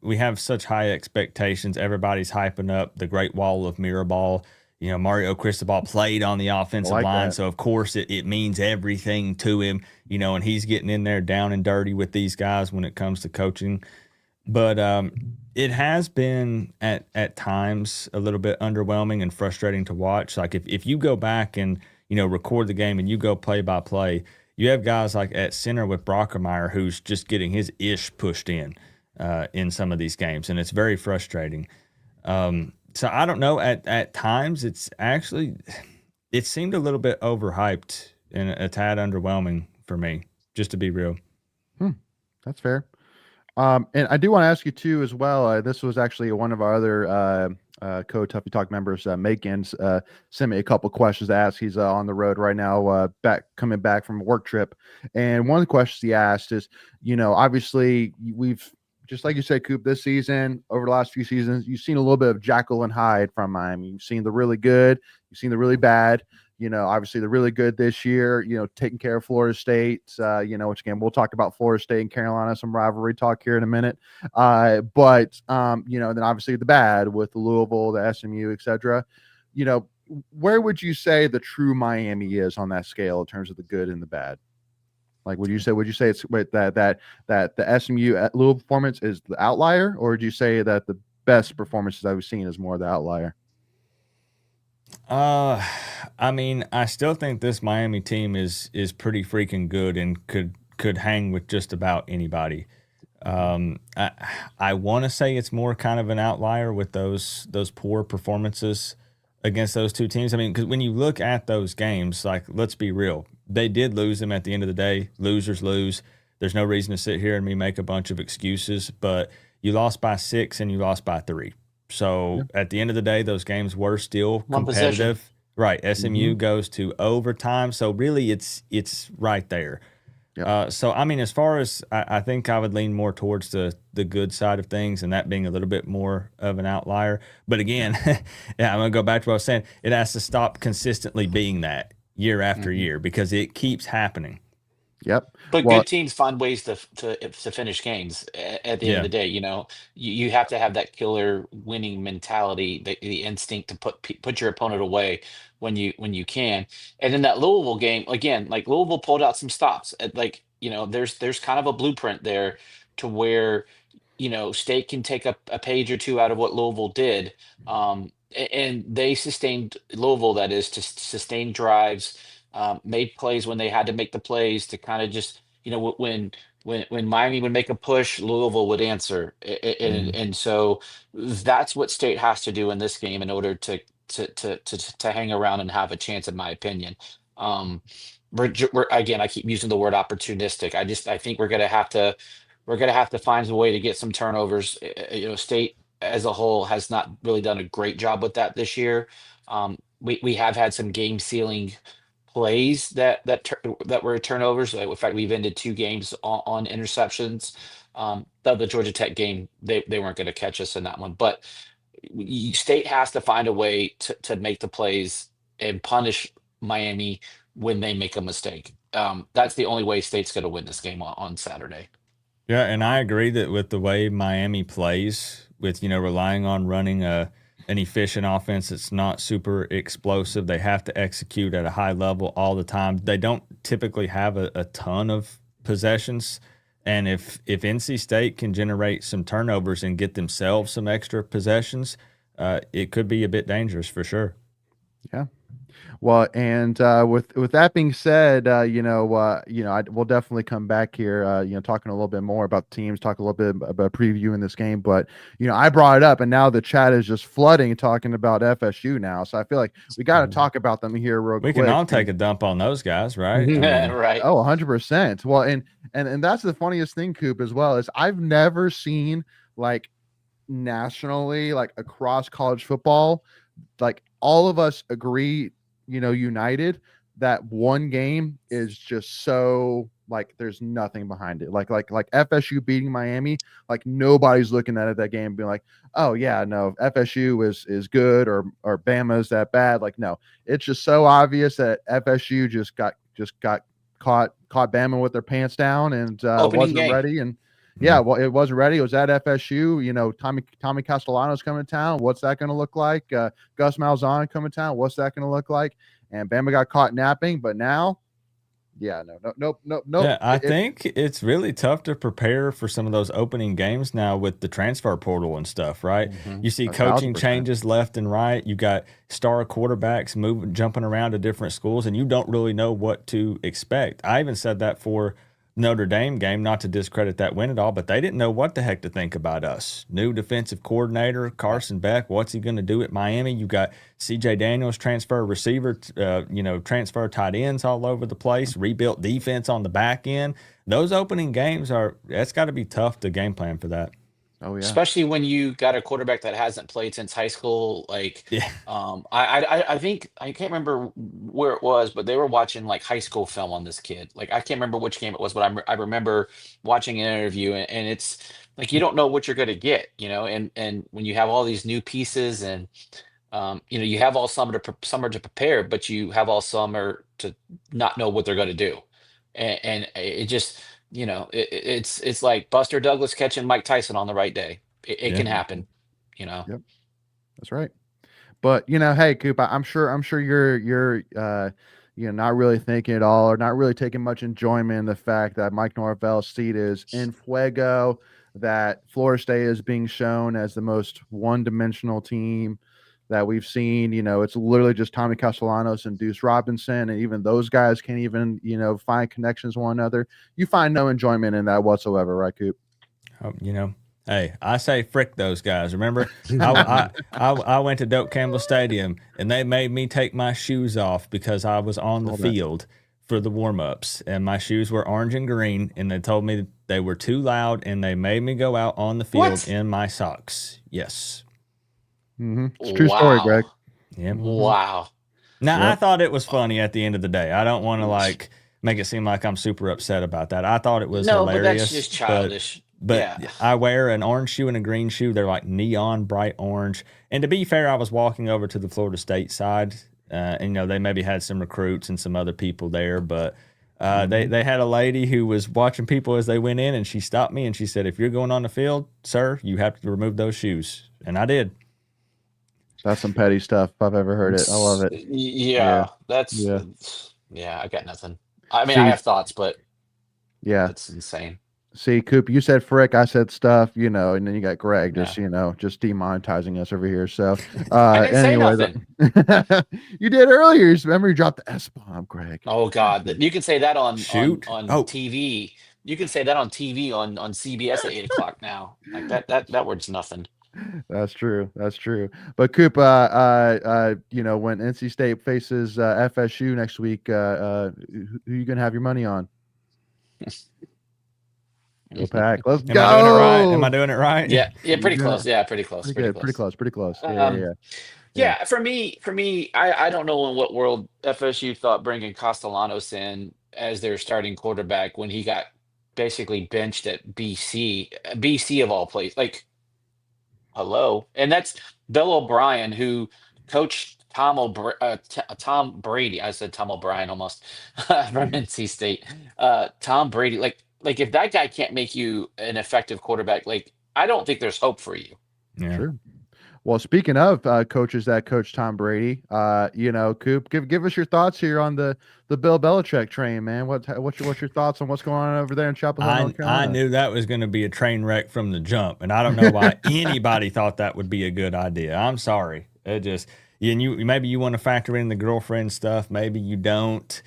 we have such high expectations. Everybody's hyping up the Great Wall of Mirabal. Mario Cristobal played on the offensive line. That. So, of course, it means everything to him, and he's getting in there down and dirty with these guys when it comes to coaching. But it has been at times a little bit underwhelming and frustrating to watch. Like if you go back and, record the game and you go play by play, you have guys like at center with Brockermeyer who's just getting his ish pushed in some of these games, and it's very frustrating. So I don't know. At times, it seemed a little bit overhyped and a tad underwhelming for me, just to be real. That's fair. And I do want to ask you too as well. This was actually one of our other Tuffy Talk members, Makins, sent me a couple questions to ask. He's on the road right now, coming back from a work trip. And one of the questions he asked is, obviously we've just like you said, Coop, this season, over the last few seasons, you've seen a little bit of Jekyll and Hyde from Miami. You've seen the really good, you've seen the really bad. Obviously the really good this year, taking care of Florida State, which again, we'll talk about Florida State and Carolina, some rivalry talk here in a minute. But then obviously the bad with the Louisville, the SMU, etc. Where would you say the true Miami is on that scale in terms of the good and the bad? Like, would you say it's that the SMU at Louisville performance is the outlier, or would you say that the best performances I've seen is more the outlier? I mean, I still think this Miami team is pretty freaking good and could hang with just about anybody. I want to say it's more kind of an outlier with those poor performances against those two teams. I mean, because when you look at those games, like, let's be real, they did lose them at the end of the day. Losers lose. There's no reason to sit here and me make a bunch of excuses, but you lost by 6 and you lost by 3. So at the end of the day, those games were still One possession. competitive. Right. SMU goes to overtime. So really it's right there. Yep. So I mean, as far as I think I would lean more towards the good side of things, and that being a little bit more of an outlier. But again, yeah, I'm gonna go back to what I was saying. It has to stop consistently being that year after year because it keeps happening. Yep. But Well, good teams find ways to finish games at the end of Yeah. the day. You have to have that killer winning mentality, the instinct to put your opponent away when you can. And in that Louisville game, again, like Louisville pulled out some stops. There's kind of a blueprint there to where State can take a page or two out of what Louisville did. And they sustained Louisville, that is, to sustain drives, made plays when they had to make the plays to kind of just, when Miami would make a push, Louisville would answer. And so that's what State has to do in this game in order to hang around and have a chance, in my opinion. Um, again, I keep using the word opportunistic. I think we're gonna have to find a way to get some turnovers. State as a whole has not really done a great job with that this year. We have had some game sealing plays that were turnovers. In fact, we've ended 2 games on interceptions. The Georgia Tech game, they weren't going to catch us in that one, but State has to find a way to make the plays and punish Miami when they make a mistake. That's the only way State's going to win this game on Saturday. Yeah, and I agree that with the way Miami plays, with relying on running an efficient offense that's not super explosive, they have to execute at a high level all the time. They don't typically have a ton of possessions, and if NC State can generate some turnovers and get themselves some extra possessions, it could be a bit dangerous for sure. yeah. Well, and with that being said, we'll definitely come back here, talking a little bit more about the teams, talk a little bit about previewing this game. But I brought it up, and now the chat is just flooding talking about FSU now. So I feel like we got to talk about them here real We quick. can all take a dump on those guys, right? I mean, Right. Oh, 100%. Well, and that's the funniest thing, Coop, as well, is I've never seen, like, nationally, like across college football, like all of us agree, united, that one game is just so, like, there's nothing behind it. Like FSU beating Miami, like nobody's looking at it, that game, being like, oh yeah, no, FSU is good, or Bama's that bad. Like, no, it's just so obvious that FSU just got caught Bama with their pants down, and Opening wasn't game. ready. And yeah, well, it wasn't ready. It was at FSU. Tommy Castellanos coming to town. What's that going to look like? Gus Malzahn coming to town. What's that going to look like? And Bama got caught napping, but now, yeah, no. Yeah, I think it's really tough to prepare for some of those opening games now with the transfer portal and stuff, right? You see coaching 1,000%. changes left and right. You got star quarterbacks jumping around to different schools, and you don't really know what to expect. I even said that for Notre Dame game, not to discredit that win at all, but they didn't know what the heck to think about us. New defensive coordinator, Carson Beck, what's he going to do at Miami? You got CJ Daniels, transfer receiver, transfer tight ends all over the place, rebuilt defense on the back end. Those opening games that's got to be tough to game plan for that. Oh yeah. Especially when you got a quarterback that hasn't played since high school. Like, Yeah. I think I can't remember where it was, but they were watching like high school film on this kid. Like, I can't remember which game it was, but I remember watching an interview, and like you don't know what you're going to get, and when you have all these new pieces and you have all summer to prepare, but you have all summer to not know what they're going to do, and it just it's like Buster Douglas catching Mike Tyson on the right day. It Yeah. can happen, you know. Yep, that's right. But hey, Coop, I'm sure you're not really thinking at all, or not really taking much enjoyment in the fact that Mike Norvell's seat is in fuego, that Florida State is being shown as the most one-dimensional team that we've seen. It's literally just Tommy Castellanos and Deuce Robinson, and even those guys can't even find connections with one another. You find no enjoyment in that whatsoever, right, Coop? Hey, I say frick those guys. Remember, I went to Doak Campbell Stadium and they made me take my shoes off because I was on the field for the warm ups and my shoes were orange and green and they told me they were too loud and they made me go out on the field in my socks. Yes. It's a true story, Greg. Yeah. Wow. Now I thought it was funny at the end of the day. I don't want to make it seem like I'm super upset about that. I thought it was hilarious. But that's just childish. But I wear an orange shoe and a green shoe. They're like neon bright orange. And to be fair, I was walking over to the Florida State side, and they maybe had some recruits and some other people there. But they had a lady who was watching people as they went in, and she stopped me and she said, "If you're going on the field, sir, you have to remove those shoes." And I did. That's some petty stuff if I've ever heard it. I love it. Yeah. I got nothing. I mean, I have thoughts, but that's insane. See, Coop, you said frick, I said stuff, and then you got Greg just demonetizing us over here. So I didn't say nothing. You did earlier. Remember you dropped the S-bomb, Greg. Oh God. You can say that on TV. You can say that on TV on CBS at 8 o'clock now. Like that word's nothing. That's true. But Coop, when NC State faces FSU next week, who you gonna have your money on? Go Pack. Let's go. Am I doing it right? Yeah, pretty close. Yeah, pretty close. Pretty close. Yeah, for me, I don't know in what world FSU thought bringing Castellanos in as their starting quarterback when he got basically benched at BC of all places. Like, hello, and that's Bill O'Brien who coached Tom Brady. I said Tom O'Brien almost from NC State. Tom Brady, like if that guy can't make you an effective quarterback, like I don't think there's hope for you. Yeah. Sure. Well, speaking of coaches that coach Tom Brady, Coop, give us your thoughts here on the Bill Belichick train, man. What's your thoughts on what's going on over there in Chapel Hill, North Carolina? I knew that was going to be a train wreck from the jump, and I don't know why anybody thought that would be a good idea. I'm sorry. It just maybe you want to factor in the girlfriend stuff, maybe you don't.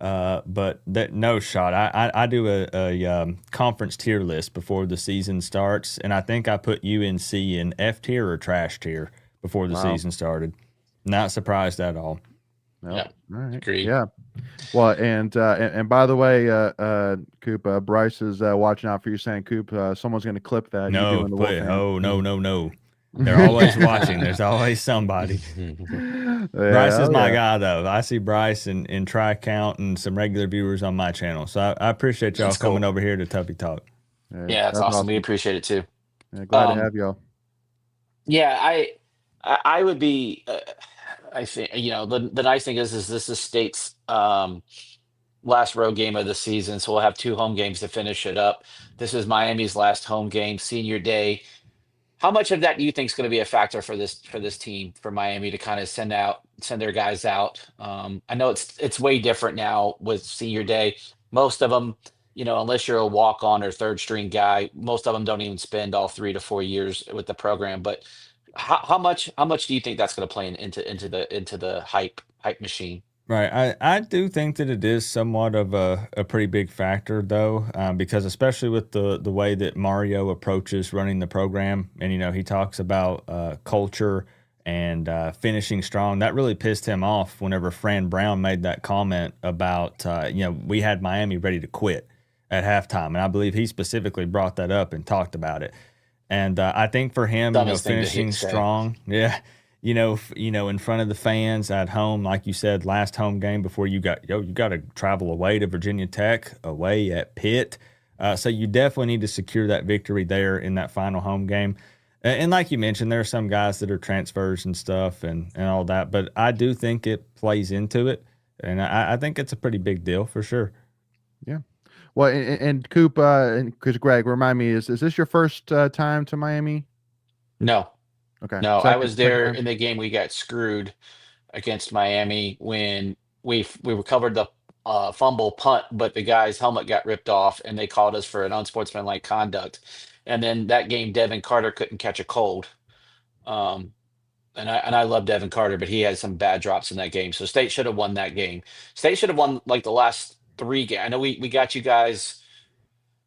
But no shot. I do a conference tier list before the season starts, and I think I put UNC in F tier or trash tier before the season started. Not surprised at all. No. Yeah, all right. Agreed. Yeah. Well, and by the way, Coop, Bryce is watching out for you, saying, Coop, someone's going to clip that. No, no. They're always watching. There's always somebody. Bryce is my guy, though. I see Bryce and Tri-Count and some regular viewers on my channel. So I appreciate y'all coming over here to Tuffy Talk. Yeah, that's awesome. We appreciate it, too. Yeah, glad to have y'all. Yeah, I would be, I think, the nice thing is this is State's last road game of the season. So we'll have 2 home games to finish it up. This is Miami's last home game, senior day. How much of that do you think is going to be a factor for this team, for Miami to kind of send their guys out? I know it's way different now with senior day. Most of them, unless you're a walk-on or third string guy, most of them don't even spend all 3 to 4 years with the program. But how much do you think that's going to play into the hype machine? Right. I do think that it is somewhat of a pretty big factor, though, because especially with the way that Mario approaches running the program, and, he talks about culture and finishing strong. That really pissed him off whenever Fran Brown made that comment about, we had Miami ready to quit at halftime. And I believe he specifically brought that up and talked about it. And I think for him, finishing strong, in front of the fans at home, like you said, last home game before you got to travel away to Virginia Tech, away at Pitt. So you definitely need to secure that victory there in that final home game. And like you mentioned, there are some guys that are transfers and stuff and all that, but I do think it plays into it. And I think it's a pretty big deal for sure. Yeah. Well, and Coop, and because Greg, remind me, is this your first time to Miami? No, Okay, no, I was second there time. in the game we got screwed against Miami when we recovered the fumble punt, but the guy's helmet got ripped off, and they called us for an unsportsmanlike conduct. And then that game, Devin Carter couldn't catch a cold. Um, and I love Devin Carter, but he had some bad drops in that game. So State should have won that game. State should have won like the last three games. I know we got you guys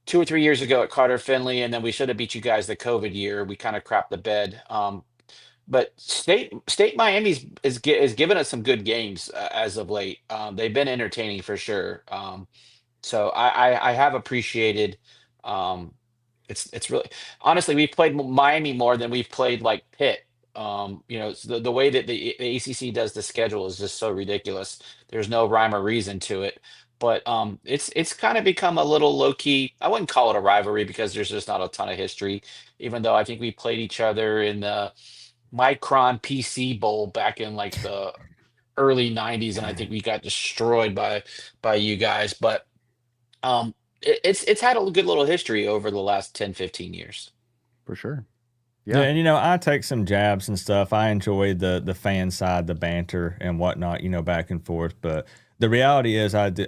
2 or 3 years ago at Carter Finley, and then we should have beat you guys the COVID year. We kind of crapped the bed. But State Miami's is giving us some good games as of late. They've been entertaining for sure. So I have appreciated. Um, it's really honestly we've played Miami more than we've played like Pitt. It's the way that the ACC does the schedule is just so ridiculous. There's no rhyme or reason to it. But it's kind of become a little low key. I wouldn't call it a rivalry because there's just not a ton of history. Even though I think we played each other in the Micron PC Bowl back in like the early 90s, and I think we got destroyed by you guys. But it's had a good little history over the last 10, 15 years. For sure. Yeah, Yeah. and I take some jabs and stuff. I enjoy the fan side, the banter and whatnot, back and forth. But the reality is, I do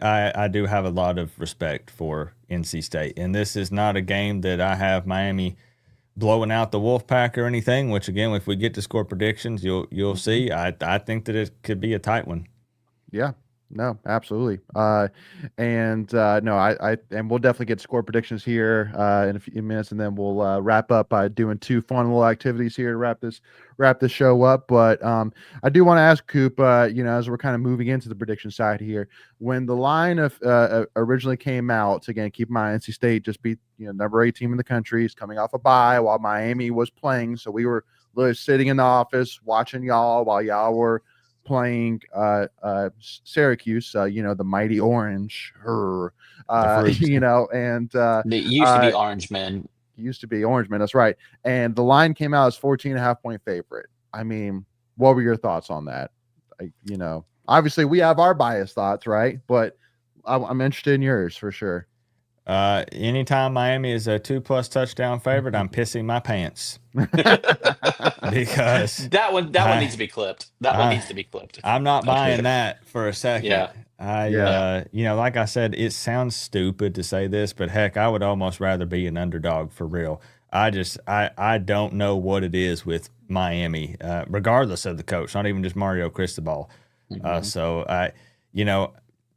have a lot of respect for NC State, and this is not a game that I have Miami blowing out the Wolfpack or anything. Which again, if we get to score predictions, you'll see. I think that it could be a tight one. Yeah. No, absolutely. And no, and we'll definitely get score predictions here in a few minutes, and then we'll wrap up by doing two fun little activities here to wrap this show up. But I do want to ask Coop, as we're kind of moving into the prediction side here, when the line of originally came out, again, keep in mind NC State just beat number 8 team in the country, is coming off a bye while Miami was playing, so we were literally sitting in the office watching y'all while y'all were playing Syracuse, the mighty Orange, and They used to be Orange Men. used to be Orange Man, that's right. And the line came out as 14.5-point favorite. I mean, what were your thoughts on that? Obviously we have our biased thoughts, right? But I'm interested in yours for sure. Anytime Miami is a 2+ touchdown favorite, I'm pissing my pants. Because that one needs to be clipped. That one needs to be clipped. I'm not buying that for a second. Yeah. Like I said, it sounds stupid to say this, but heck, I would almost rather be an underdog for real. I don't know what it is with Miami, regardless of the coach, not even just Mario Cristobal. So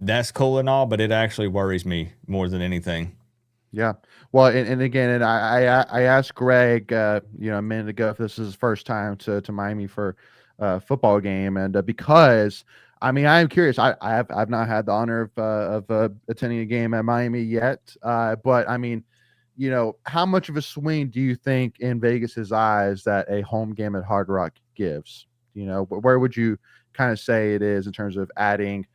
that's cool and all, but it actually worries me more than anything. Yeah. Well, and again, and I asked Greg, a minute ago if this is his first time to Miami for a football game, and because I mean I am curious. I've not had the honor of attending a game at Miami yet, but I mean, how much of a swing do you think in Vegas's eyes that a home game at Hard Rock gives? Where would you kind of say it is in terms of adding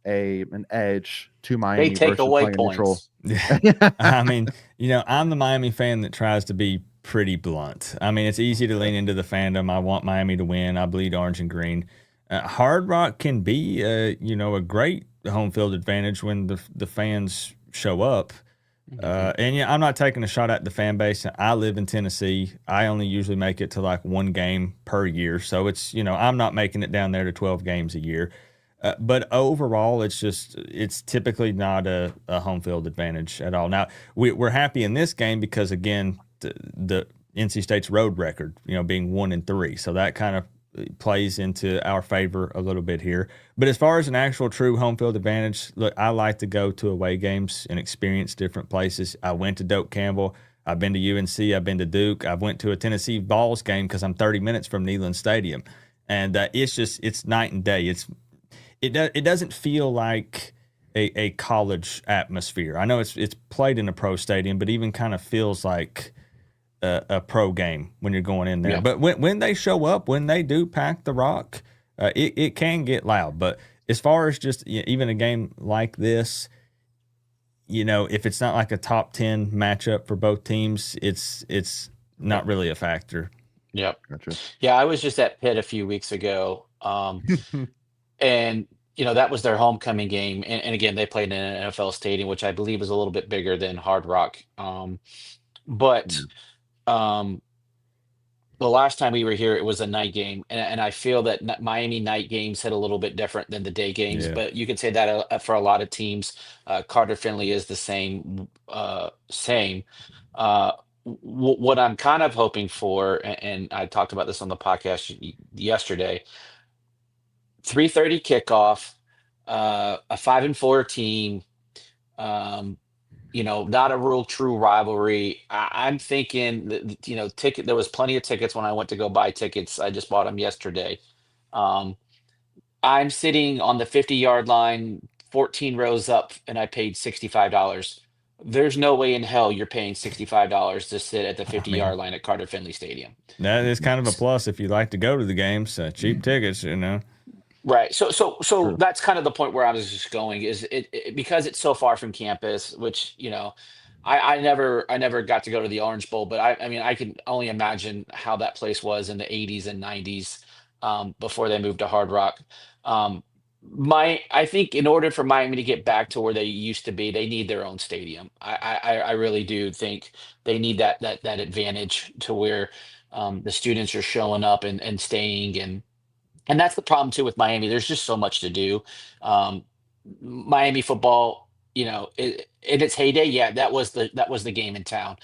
an edge to Miami They take versus away playing neutral? points. I mean, I'm the Miami fan that tries to be pretty blunt. I mean, it's easy to lean into the fandom. I want Miami to win. I bleed orange and green. Hard Rock can be, a great home field advantage when the fans show up. And I'm not taking a shot at the fan base. I live in Tennessee. I only usually make it to like one game per year. So it's, I'm not making it down there to 12 games a year. But overall, it's typically not a home field advantage at all. Now, we're happy in this game because, again, the NC State's road record, being 1-3. So that kind of plays into our favor a little bit here. But as far as an actual true home field advantage, look, I like to go to away games and experience different places. I went to Doak Campbell. I've been to UNC. I've been to Duke. I've went to a Tennessee Vols game because I'm 30 minutes from Neyland Stadium. And it's night and day. It doesn't feel like a college atmosphere. I know it's played in a pro stadium, but even kind of feels like a pro game when you're going in there. Yeah. But when they show up, when they do pack the rock, it can get loud. But as far as just even a game like this, if it's not like a top 10 matchup for both teams, it's Okay. not really a factor. Yep. Gotcha. Yeah, I was just at Pitt a few weeks ago, and that was their homecoming game, and again they played in an NFL stadium, which I believe is a little bit bigger than Hard Rock. But um, the last time we were here, it was a night game, and I feel that Miami night games hit a little bit different than the day games. Yeah. But you could say that for a lot of teams. Carter Finley is the same. Same. Uh, what I'm kind of hoping for, and I talked about this on the podcast yesterday. 3:30 kickoff. A 5-4 team. Um, not a real true rivalry. I'm thinking that, ticket. There was plenty of tickets when I went to go buy tickets. I just bought them yesterday. Um, I'm sitting on the 50-yard line, 14 rows up, and I paid $65. There's no way in hell you're paying $65 to sit at the I 50-yard mean, line at Carter Finley Stadium. that is kind of a plus if you like to go to the games. Cheap tickets. Right. So True. that's kind of the point where I was just going is because it's so far from campus, which, I never got to go to the Orange Bowl, but I mean, I can only imagine how that place was in the 80s and 90s, before they moved to Hard Rock. Um, I think in order for Miami to get back to where they used to be, they need their own stadium. I really do think they need that advantage to where, the students are showing up and staying, and that's the problem too with Miami. There's just so much to do. Um, Miami football, in its heyday, yeah, that was the game in town.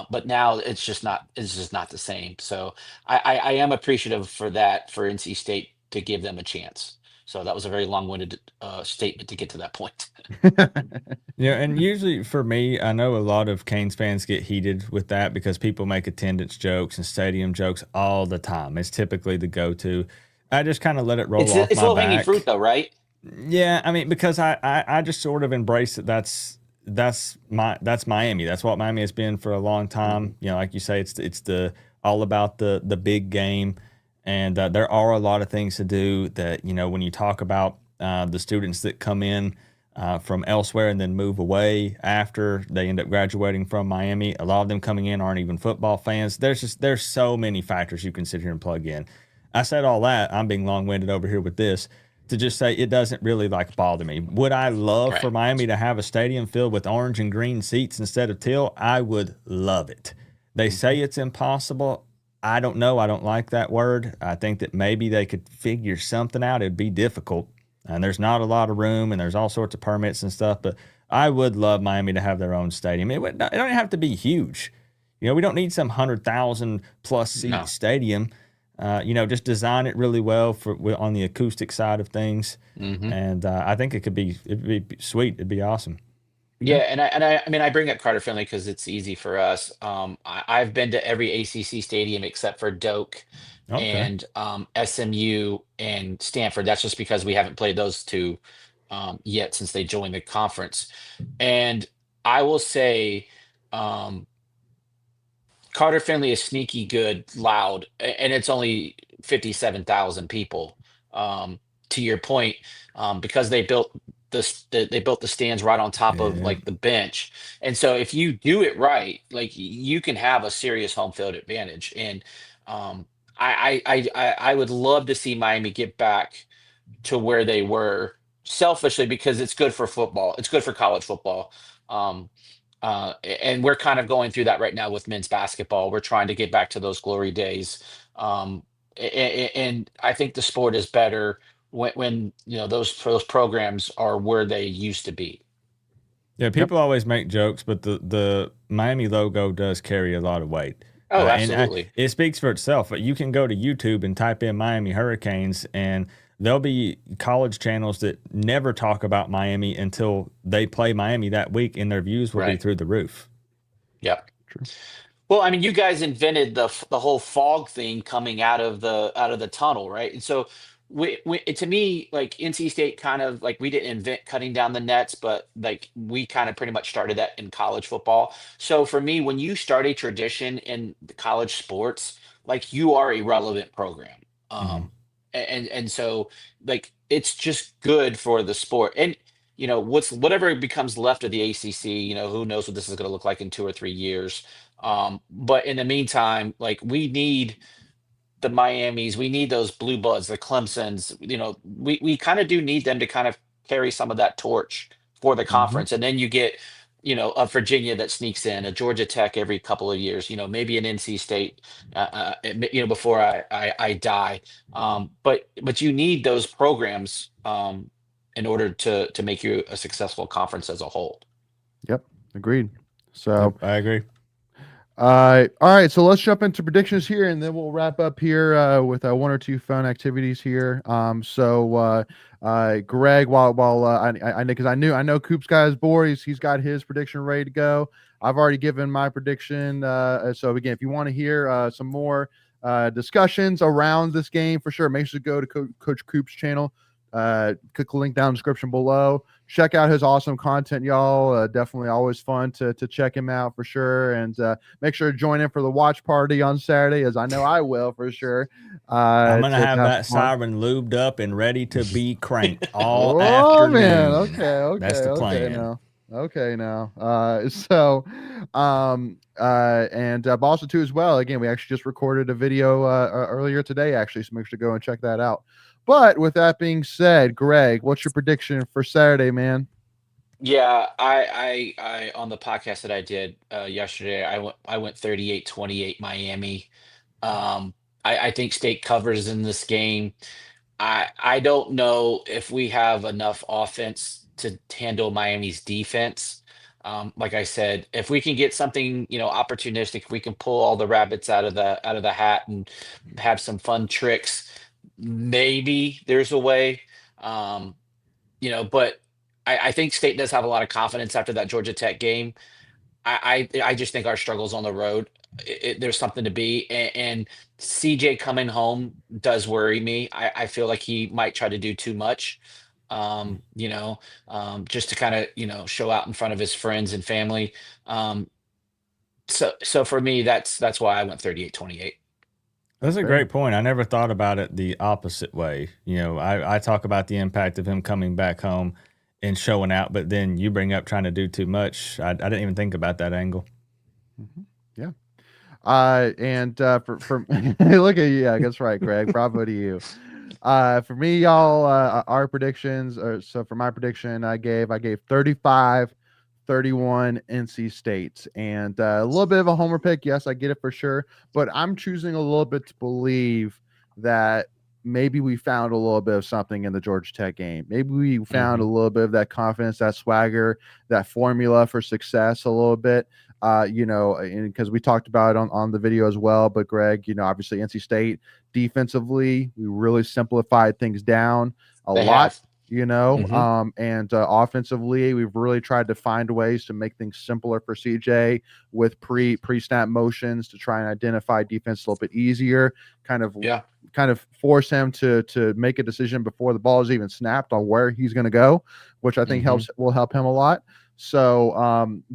But now it's just not the same. So I am appreciative for that for NC State to give them a chance. So that was a very long-winded statement to get to that point. Yeah, and usually for me, I know a lot of Canes fans get heated with that because people make attendance jokes and stadium jokes all the time. It's typically the go-to. I just kind of let it roll It's off it's my low-hanging fruit back. though, right? Yeah, I mean, because I just sort of embrace that. That's Miami. That's what Miami has been for a long Mhm. time. Like you say, it's the all about the big game, and there are a lot of things to do. That when you talk about the students that come in from elsewhere and then move away after they end up graduating from Miami, a lot of them coming in aren't even football fans. There's so many factors you can sit here and plug in. I said all that. I'm being long winded over here with this to just say it doesn't really like bother me. Would I love for Right. Miami to have a stadium filled with orange and green seats instead of teal? I would love it. They say Mhm. it's impossible. I don't know. I don't like that word. I think that maybe they could figure something out. It'd be difficult. And there's not a lot of room and there's all sorts of permits and stuff. But I would love Miami to have their own stadium. It don't have to be huge. We don't need some 100,000 plus seat No. stadium. Just design it really well on the acoustic side of things, Hmm. and I think it'd be sweet. It'd be awesome. Yeah, and I mean I bring up Carter Finley because it's easy for us. I've been to every ACC stadium except for Doak Okay. and SMU and Stanford. That's just because we haven't played those two yet since they joined the conference. And I will say, um, Carter Finley is sneaky good, loud, and it's only 57,000 people. Um, to your point, because they built the stands right on top of Yeah. like the bench, and so if you do it right, like you can have a serious home field advantage. And um, I would love to see Miami get back to where they were selfishly because it's good for football. It's good for college football. Um, and we're kind of going through that right now with men's basketball. We're trying to get back to those glory days. And I think the sport is better when those programs are where they used to be. Yeah. Yep. People always make jokes, but the Miami logo does carry a lot of weight, Oh, and absolutely. it speaks for itself. You can go to YouTube and type in Miami Hurricanes, and there'll be college channels that never talk about Miami until they play Miami that week, and their views will be Right. through the roof. Yep. True. Well, I mean, you guys invented the whole fog thing coming out of the tunnel, right? And so, to me, like NC State, kind of like we didn't invent cutting down the nets, but like we kind of pretty much started that in college football. So for me, when you start a tradition in the college sports, like you are a relevant program, Mhm. and so like it's just good for the sport. And whatever becomes left of the ACC. Who knows what this is going to look like in 2 or 3 years. But in the meantime, like, we need the Miamis, we need those blue bloods, the Clemsons. We kind of do need them to kind of carry some of that torch for the Mhm. conference. And then you get, a Virginia that sneaks in, a Georgia Tech every couple of years, maybe an NC State, before I die. But you need those programs in order to make you a successful conference as a whole. Yep, agreed. Yep, So, I agree. all right, so let's jump into predictions here, and then we'll wrap up here with one or two fun activities here. Greg, while I know, because I know Coop's got his board, he's got his prediction ready to go. I've already given my prediction. So again, if you want to hear some more discussions around this game, for sure, make sure to go to Coach Coop's channel. Click the link down in the description below. Check out his awesome content, y'all. Definitely always fun to check him out for sure. And make sure to join in for the watch party on Saturday, as I know I will for sure. I'm gonna to have that some fun. siren lubed up and ready to be cranked all Oh afternoon. man, okay, That's the plan. okay now. But also too as well. Again, we actually just recorded a video earlier today, actually, so make sure to go and check that out. But with that being said, Greg, what's your prediction for Saturday, man? Yeah, I on the podcast that I did yesterday, I went 38-28 Miami. Um, I think State covers in this game. I don't know if we have enough offense to handle Miami's defense. Like I said, if we can get something, opportunistic, if we can pull all the rabbits out of the hat and have some fun tricks, maybe there's a way. Um, but I think State does have a lot of confidence after that Georgia Tech game. I just think our struggles on the road, there's something to be, and CJ coming home does worry me. I feel like he might try to do too much, just to kind of show out in front of his friends and family. Um, so for me, that's why I went 38-28. That's a Fair. great point. I never thought about it the opposite way. I talk about the impact of him coming back home and showing out, but then you bring up trying to do too much. I didn't even think about that angle. Mhm. Yeah. For look at you, yeah, that's right, Greg. Bravo to you. For me, y'all, our predictions are, so for my prediction, I gave 35-31 NC State, and a little bit of a homer pick. Yes, I get it for sure, but I'm choosing a little bit to believe that maybe we found a little bit of something in the Georgia Tech game. Maybe we found a little bit of that confidence, that swagger, that formula for success a little bit. And because we talked about it on the video as well. But Greg, obviously NC State defensively, we really simplified things down a They lot. have. Hmm. And offensively, we've really tried to find ways to make things simpler for CJ with pre-snap motions to try and identify defense a little bit easier, kind of Yeah. force him to make a decision before the ball is even snapped on where he's going to go, which I think Hmm. will help him a lot. So,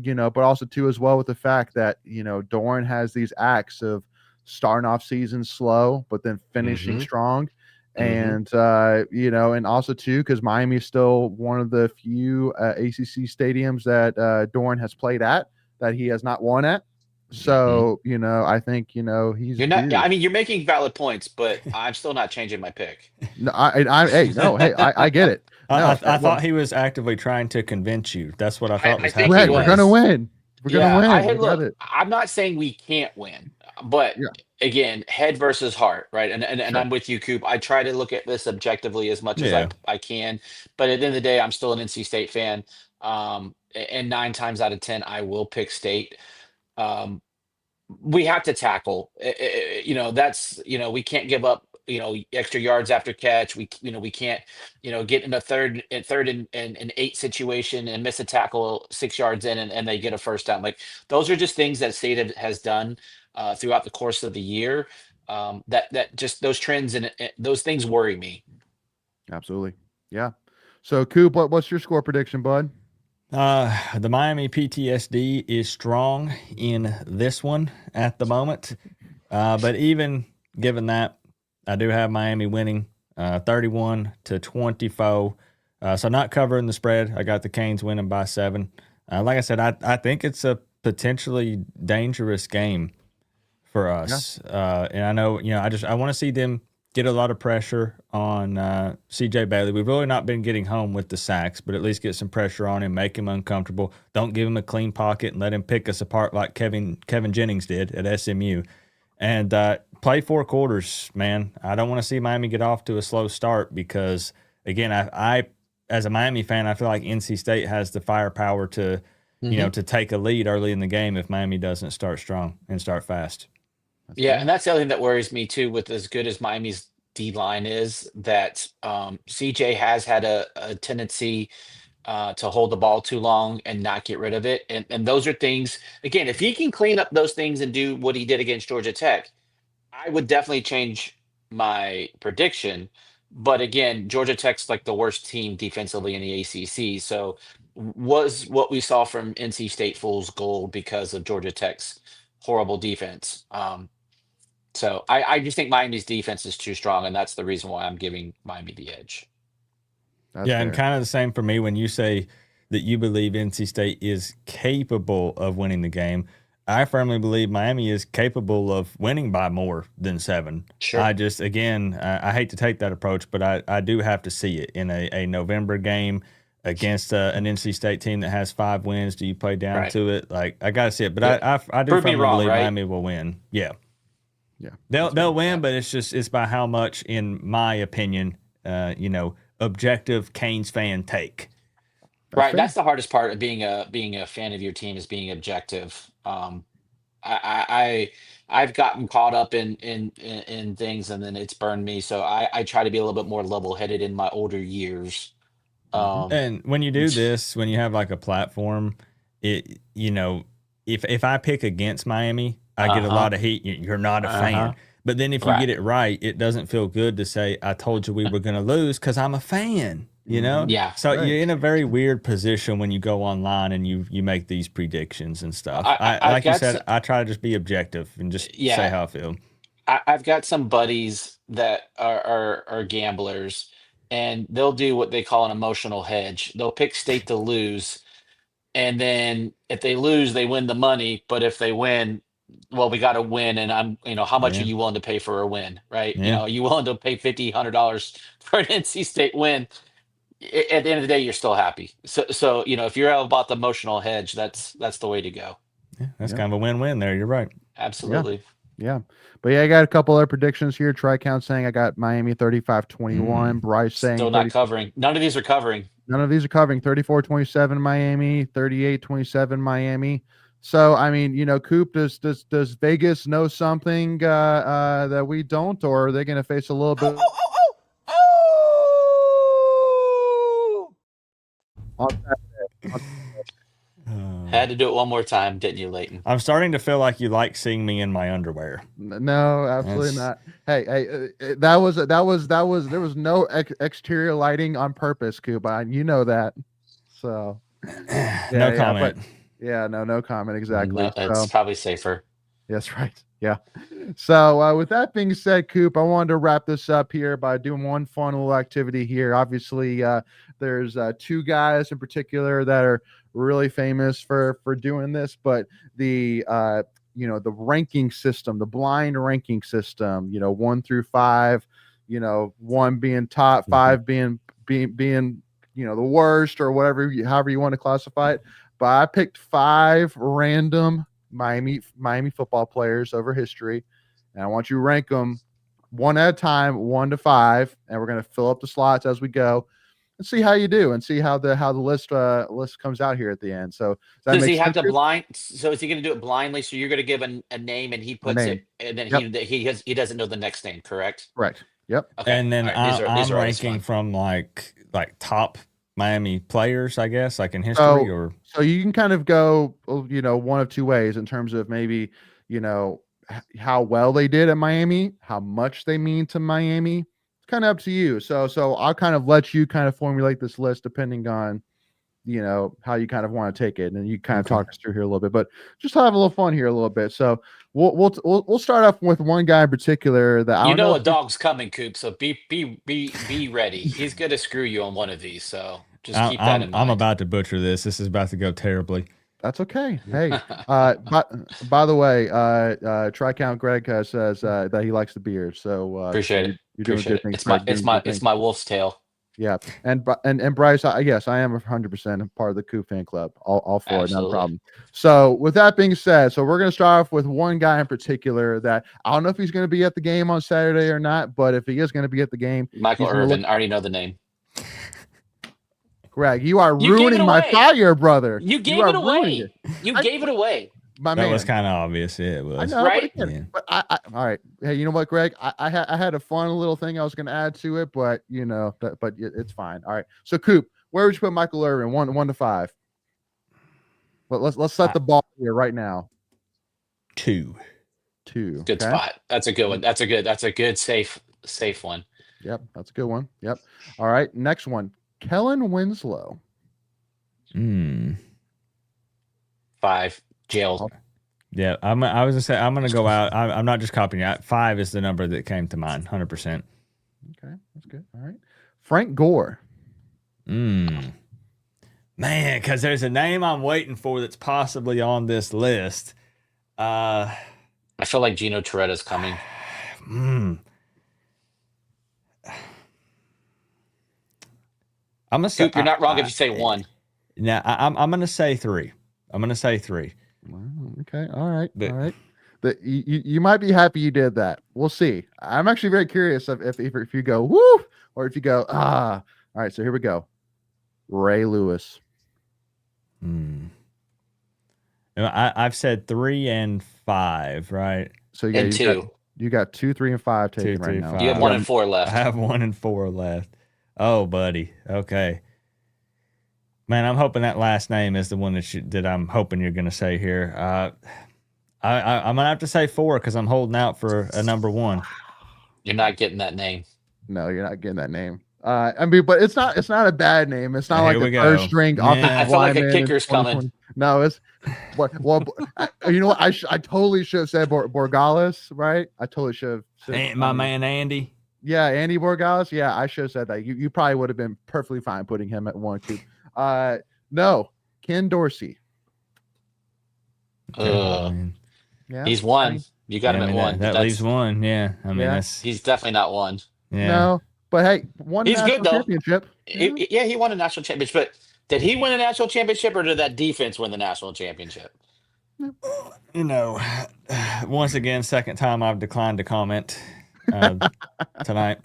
but also too as well with the fact that Doran has these acts of starting off season slow, but then finishing Hmm. strong, Hmm. and and also too because Miami is still one of the few ACC stadiums that Doran has played at that he has not won at. Hmm. So I think he's You're not. due. I mean, you're making valid points, but I'm still not changing my pick. No, hey, no, hey, I get it. No, I well, thought he was actively trying to convince you. That's what I I, thought I was think he Greg, we're happening. gonna was. win. We're gonna Yeah. win. Hey, We got look, it. I'm not saying we can't win, but Yeah, again, head versus heart, right? And sure. I'm with you, Coop. I try to look at this objectively as much as I Yeah. I can, but at the end of the day, I'm still an NC State fan. And 9 times out of 10, I will pick State. Um, we have to tackle. That's we can't give up. Extra yards after catch. We can't. Get in a third and 8 situation and miss a tackle 6 yards in, and they get a first down. Like, those are just things that State has done throughout the course of the year. That just those trends and those things worry me. Absolutely. Yeah. So, Coop, what's your score prediction, bud? The Miami PTSD is strong in this one at the moment. But even given that, I do have Miami winning 31-24. So not covering the spread. I got the Canes winning by 7. Like I said, I think it's a potentially dangerous game for us. And I know, I want to see them get a lot of pressure on CJ Bailey. We've really not been getting home with the sacks, but at least get some pressure on him, make him uncomfortable. Don't give him a clean pocket and let him pick us apart like Kevin Jennings did at SMU. And play 4 quarters, man. I don't want to see Miami get off to a slow start because, again, I as a Miami fan, I feel like NC State has the firepower to, to take a lead early in the game if Miami doesn't start strong and start fast. And that's the other thing that worries me too, with as good as Miami's D line is, that CJ has had a tendency to hold the ball too long and not get rid of it. And those are things, again, if he can clean up those things and do what he did against Georgia Tech, I would definitely change my prediction. But again, Georgia Tech's like the worst team defensively in the ACC. So was what we saw from NC State fool's gold because of Georgia Tech's horrible defense. So I just think Miami's defense is too strong, and that's the reason why I'm giving Miami the edge. That's and fair. kind of the same for me when you say that you believe NC State is capable of winning the game. I firmly believe Miami is capable of winning by more than 7. Sure. I just, again, I hate to take that approach, but I do have to see it in a November game against an NC State team that has 5 wins. Do you play down to it? Like, I got to see it. But I do firmly believe Miami will win. Yeah. Yeah. They'll win, but it's by how much, in my opinion, objective Canes fan take. Right. That's the hardest part of being a fan of your team, is being objective. I've gotten caught up in things, and then it's burned me. So I try to be a little bit more level headed in my older years. And when you do this, when you have like a platform, if I pick against Miami, I get a lot of heat. You're not a fan. But then if you get it right, it doesn't feel good to say, I told you we were going to lose, because I'm a fan, Yeah. So you're in a very weird position when you go online and you make these predictions and stuff. Like you said, I try to just be objective and just say how I feel. I've got some buddies that are gamblers, and they'll do what they call an emotional hedge. They'll pick State to lose, and then if they lose, they win the money. But if they win, well, we got to win. And how much are you willing to pay for a win? Right. Yeah. Are you willing to pay $100 for an NC State win? At the end of the day, you're still happy. So if you're all about the emotional hedge, that's the way to go. Yeah, that's kind of a win-win there. You're right. Absolutely. Yeah. But I got a couple other predictions here. Tri-Count saying I got Miami 35-21. Bryce saying still not covering. None of these are covering. None of these are covering. 34-27 Miami, 38-27 Miami. So I mean, Coop, does Vegas know something that we don't, or are they going to face a little bit? On Saturday. Had to do it one more time, didn't you, Leighton? I'm starting to feel like you like seeing me in my underwear. No, absolutely not. Hey, there was no exterior lighting on purpose, Coop. You know that. So no comment. No comment. Exactly. No, it's probably safer. That's right. Yeah. So with that being said, Coop, I wanted to wrap this up here by doing one fun little activity here. Obviously, there's 2 guys in particular that are really famous for doing this, but the the ranking system, the blind ranking system, 1 through 5, 1 being top, 5 being the worst, or however you want to classify it. But I picked 5 random Miami football players over history, and I want you to rank them one at a time, 1 to 5, and we're going to fill up the slots as we go and see how you do, and see how the list comes out here at the end. So does he have to blind? So is he going to do it blindly? So you're going to give a name, and he puts it, and then he doesn't know the next name, correct? Correct. Yep. Okay. And then I'm ranking from like top Miami players, I guess, like in history, so you can kind of go, one of 2 ways in terms of maybe, how well they did at Miami, how much they mean to Miami. It's kind of up to you. So I'll kind of let you kind of formulate this list depending on, how you kind of want to take it, and then you kind of talk us through here a little bit, but just have a little fun here a little bit. So we'll start off with one guy in particular that I You don't know know a if you, dog's coming, Coop. So be ready. He's gonna screw you on one of these. So just keep that in I'm mind. about to butcher this. This is about to go terribly. that's okay. Hey, by the way, Tri-Count Greg says that he likes the beard. So Appreciate it. you're doing Appreciate good it. things, Greg. Doing good It's things. my wolf's tail. Yeah, and Bryce, yes, I am 100% part of the COOP fan club. All for it, not a Absolutely. problem. So with that being said, so we're gonna start off with one guy in particular that I don't know if he's gonna be at the game on Saturday or not, but if he is gonna be at the game, Michael he's gonna Irvin. I already know the name. Greg, you are You gave it ruining my away. fire, brother. You You gave are it ruining away. it. You I- gave it away. My That man. was kind of obvious. Yeah, it was. I know, Right? but, again, Yeah. but I all right. Hey, you know what, Greg? I had a fun little thing I was going to add to it, but it's fine. All right. So, Coop, where would you put Michael Irvin? 1 to 5. But let's set the ball here right now. 2. 2. Good okay? spot. That's a good one. That's a good safe one. Yep, that's a good one. Yep. All right. Next one, Kellen Winslow. 5. Jail. Yeah, I was gonna say I'm gonna go out. I'm not just copying you. 5 is the number that came to mind. 100%. Okay, that's good. All right. Frank Gore. Man, because there's a name I'm waiting for that's possibly on this list. I feel like Gino Toretta's coming. I'm gonna say Coop, you're not wrong if you say 1. Now I'm gonna say 3. I'm gonna say 3. Wow, okay. All right. But- all right. You might be happy you did that. We'll see. I'm actually very curious if you go woo or if you go ah. All right. So here we go. Ray Lewis. I've said 3 and 5, right? So And 2. You got 2, 3, and 5 taken 2, right 3, now. 5. You have 1 and 4 I left. have 1 and 4 left. Oh, buddy. Okay. Man, I'm hoping that last name is the one that I'm hoping you're going to say here. I'm going to have to say 4 because I'm holding out for a number 1. You're not getting that name. No, you're not getting that name. I mean, but it's not a bad name. It's not Here like we a go. third string Yeah. offensive I feel like a lineman in kicker's coming. 2020. No, it's you know what? I totally should have said Borgalis, right? I totally should have said My man Andy. Yeah, Andy Borgalis. Yeah, I should have said that. You probably would have been perfectly fine putting him at 1, 2. No, Ken Dorsey. Ugh. Yeah, He's 1. You got him at 1. That leaves 1. Yeah, I mean Yeah. that's He's definitely not 1. yeah. No, but hey, one He's national good, though. championship. He won a national championship. But did he win a national championship or did that defense win the national championship? You know, once again, second time I've declined to comment tonight.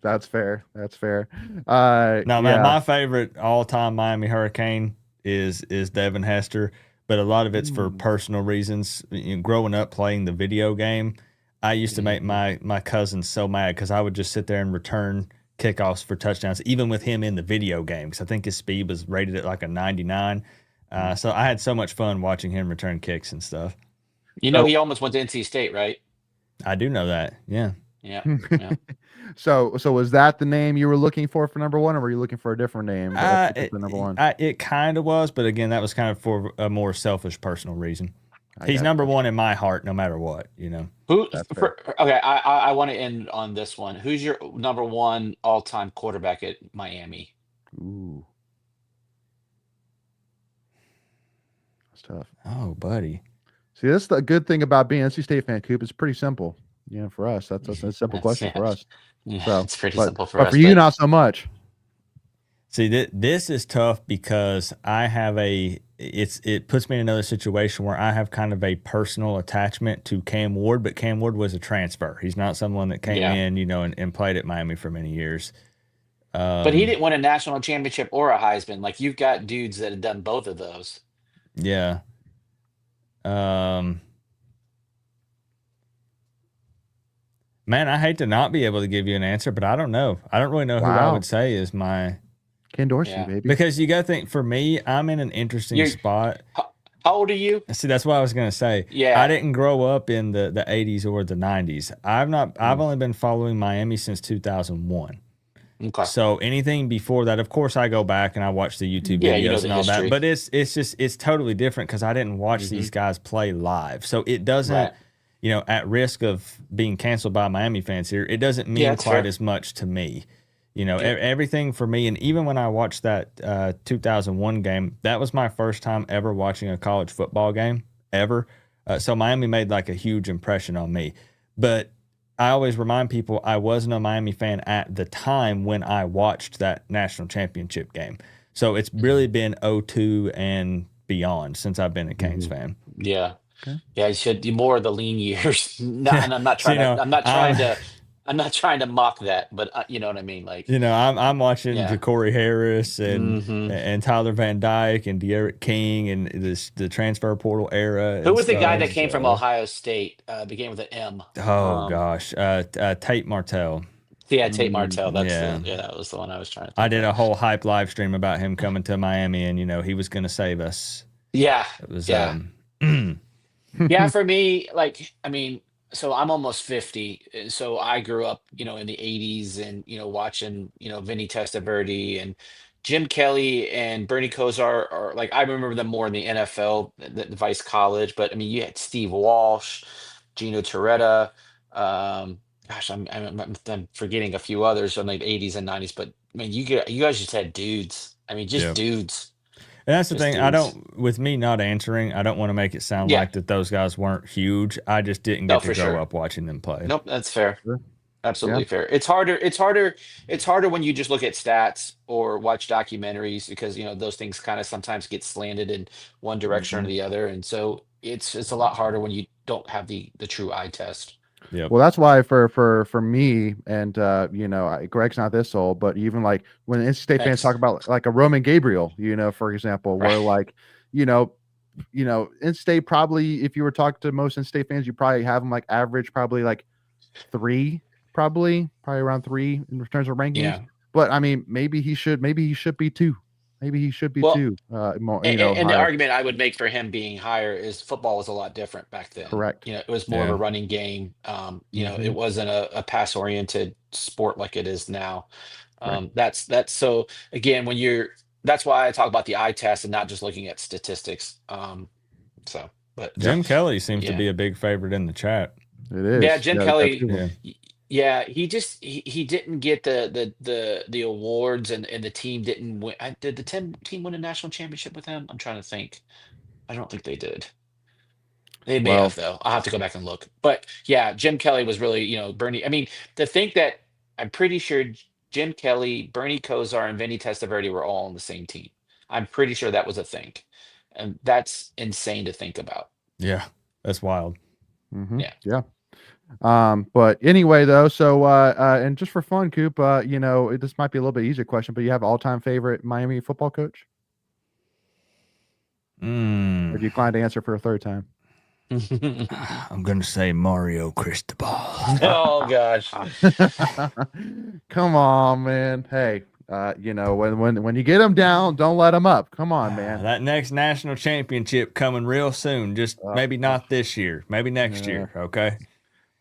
That's fair. That's fair. No, man, yeah. my favorite all-time Miami Hurricane is Devin Hester, but a lot of it's for personal reasons. You know, growing up playing the video game, I used to make my cousins so mad because I would just sit there and return kickoffs for touchdowns, even with him in the video game, because I think his speed was rated at like a 99. So I had so much fun watching him return kicks and stuff. You know, he almost went to NC State, right? I do know that. Yeah. Yeah. Yeah. So was that the name you were looking for number 1, or were you looking for a different name? For number 1. It kind of was, but again, that was kind of for a more selfish personal reason. He's got number 1 in my heart, no matter what, you know. Okay, I want to end on this one. Who's your number 1 all-time quarterback at Miami? Ooh, that's tough. Oh, buddy. See, that's the good thing about being an NC State fan, Coop. It's pretty simple. You know, for us, that's a simple question for us. Yeah, So, it's pretty but, simple for but us. for you, not so much. See, this is tough because I have it puts me in another situation where I have kind of a personal attachment to Cam Ward, but Cam Ward was a transfer. He's not someone that came in, you know, and played at Miami for many years. But he didn't win a national championship or a Heisman. Like, you've got dudes that have done both of those. Yeah. Man, I hate to not be able to give you an answer, but I don't know. I don't really know who I would say is my Ken Dorsey, baby. Because you got to think, for me, I'm in an interesting spot. How old are you? See, that's what I was gonna say. Yeah, I didn't grow up in the 80s or the 90s. I've only been following Miami since 2001. Okay. So anything before that, of course, I go back and I watch the YouTube Yeah, you know videos the and all that. history. But it's totally different because I didn't watch these guys play live. So it doesn't, Right. at risk of being canceled by Miami fans here, it doesn't Yeah, mean that's quite fair. as much to me. Yep. Everything for me, and even when I watched that 2001 game, that was my first time ever watching a college football game ever. So Miami made like a huge impression on me. But I always remind people I wasn't a Miami fan at the time when I watched that national championship game. So it's really been '02 and beyond since I've been a Canes fan. Yeah. Okay. Yeah, you should do more of the lean years. Not, Yeah. and I'm not So, trying to. I'm not trying I'm to. I'm not trying to mock that, but you know what I mean. Like, I'm watching yeah. Ja'Cory Harris Hmm. and Tyler Van Dyke and De'Aaron King and the transfer portal era Who and was the guy stuff. that came from So, Ohio State? Began with an M. oh gosh, Tate Martell. Yeah, Tate Martell. Yeah. That was the one I was trying to I think did of. a whole hype live stream about him coming to Miami and he was going to save us. Yeah, It was yeah. Yeah, for me, like, I mean, so I'm almost 50. So I grew up, in the 80s and, watching, Vinny Testaverde and Jim Kelly and Bernie Kosar are like, I remember them more in the NFL than Vice College. But I mean, you had Steve Walsh, Gino Torretta. Um, gosh, I'm forgetting a few others from like the 80s and 90s. But I mean, you guys just had dudes. I mean, just Yeah. dudes, And that's the just thing. dudes. With me not answering, I don't want to make it sound Yeah, like that those guys weren't huge. I just didn't no, get to for grow sure. up watching them play. Nope, that's fair. Sure. Yeah. Absolutely fair. It's harder when you just look at stats or watch documentaries because those things kind of sometimes get slanted in one direction or Mhm. the other. And so it's a lot harder when you don't have the true eye test. Yep. Well, that's why for me and Greg's not this old, but even like when NC State fans talk Thanks. about like a Roman Gabriel, for example, Right. where like you know NC State probably if you were talking to most NC State fans, you probably have them like average probably like three, probably around three in terms of rankings. Yeah. But I mean, maybe he should be two, maybe he should be Well, two, more and the higher. argument I would make for him being higher is football was a lot different back then. Correct. It was more of Yeah. a running game. It Mhm. wasn't a pass oriented sport like it is now. Correct. That's so again that's why I talk about the eye test and not just looking at statistics. But Yeah, Jim Kelly seems to yeah, be a big favorite in the chat. it yeah, is. Jim Yeah, that's a Kelly. good one. Yeah. Yeah, he didn't get the awards and the team didn't win. Did the team win a national championship with him? I'm trying to think. I don't think they did. They may Well, have though. I'll have to go back and look. But yeah, Jim Kelly was really, Bernie. I mean, to think that I'm pretty sure Jim Kelly, Bernie Kosar, and Vinny Testaverde were all on the same team. I'm pretty sure that was a thing. And that's insane to think about. Yeah. That's wild. Yeah. yeah. But anyway, though, so and just for fun, Coop, this might be a little bit easier question, but you have all-time favorite Miami football coach? Or do you decline to answer for a third time? I'm going to say Mario Cristobal. Oh gosh. Come on, man. Hey, when you get them down, don't let them up. Come on, man. That next national championship coming real soon. Just maybe not this year, maybe next year. Okay.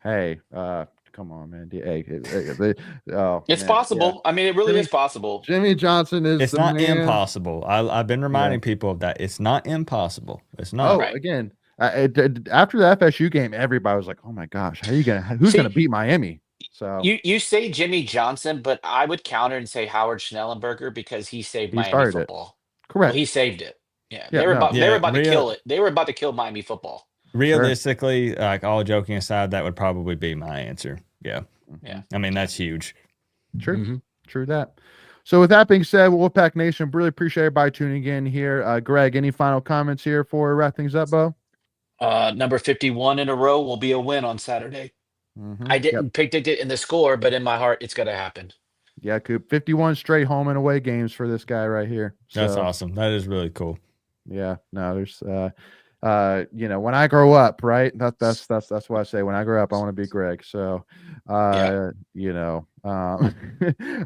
Hey, come on, man. Hey, It's man, possible. I mean, it really Jimmy- is possible. Jimmy Johnson is It's the not man. impossible. I've been reminding people of that. It's not impossible. It's not. Oh, Right. again, after the FSU game, everybody was like, "Oh my gosh, who's See, gonna beat Miami?" So You say Jimmy Johnson, but I would counter and say Howard Schnellenberger because he saved he Miami started it. football. Well, Correct. he saved it. Yeah, Yeah, they were no. about they Yeah, were about to kill it. They were about to kill Miami football. Realistically, like all joking aside, that would probably be my answer. Yeah. Yeah. I mean, that's huge. True. Mhm. True that. So with that being said, Wolfpack Nation, really appreciate everybody tuning in here. Greg, any final comments here before we wrap things up, Bo? Number 51 in a row will be a win on Saturday. I Yep. didn't predict it in the score, but in my heart, it's going to happen. Yeah, Coop. 51 straight home and away games for this guy right here. That's So, awesome. That is really cool. yeah, no, there's when I grow up, right? That's what I say. When I grow up, I want to be Greg. So Yeah.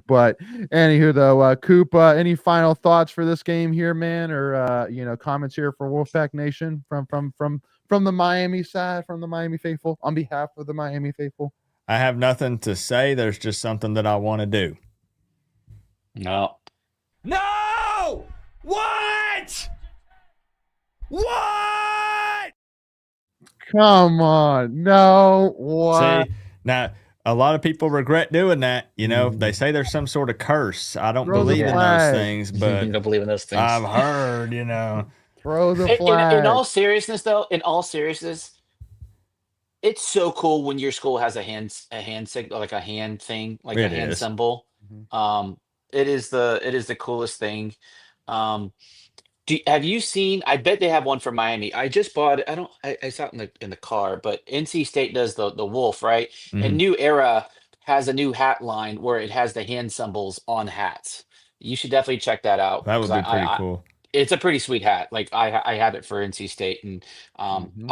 but anywho though, Coop, any final thoughts for this game here, man? Or comments here for Wolfpack Nation from the Miami side, from the Miami faithful, on behalf of the Miami faithful? I have nothing to say. There's just something that I want to do. No. No! What? What? Come on. No. What? See, now a lot of people regret doing that. You know, they say there's some sort of curse. I don't Throw the believe in those flag. things, but Don't believe in those things. I've heard, you know. Throw the In flag. all seriousness, though, in all seriousness, it's so cool when your school has a hand signal, like a hand thing, like a It hand is. symbol. Mhm. It is the coolest thing. Um, have you seen? I bet they have one for Miami. I just bought it. I saw it in the car, but NC State does the wolf, right? And Mhm. New Era has a new hat line where it has the hand symbols on hats. You should definitely check that out That because would be pretty cool. it's a pretty sweet hat. Like I have it for NC State, and Mhm.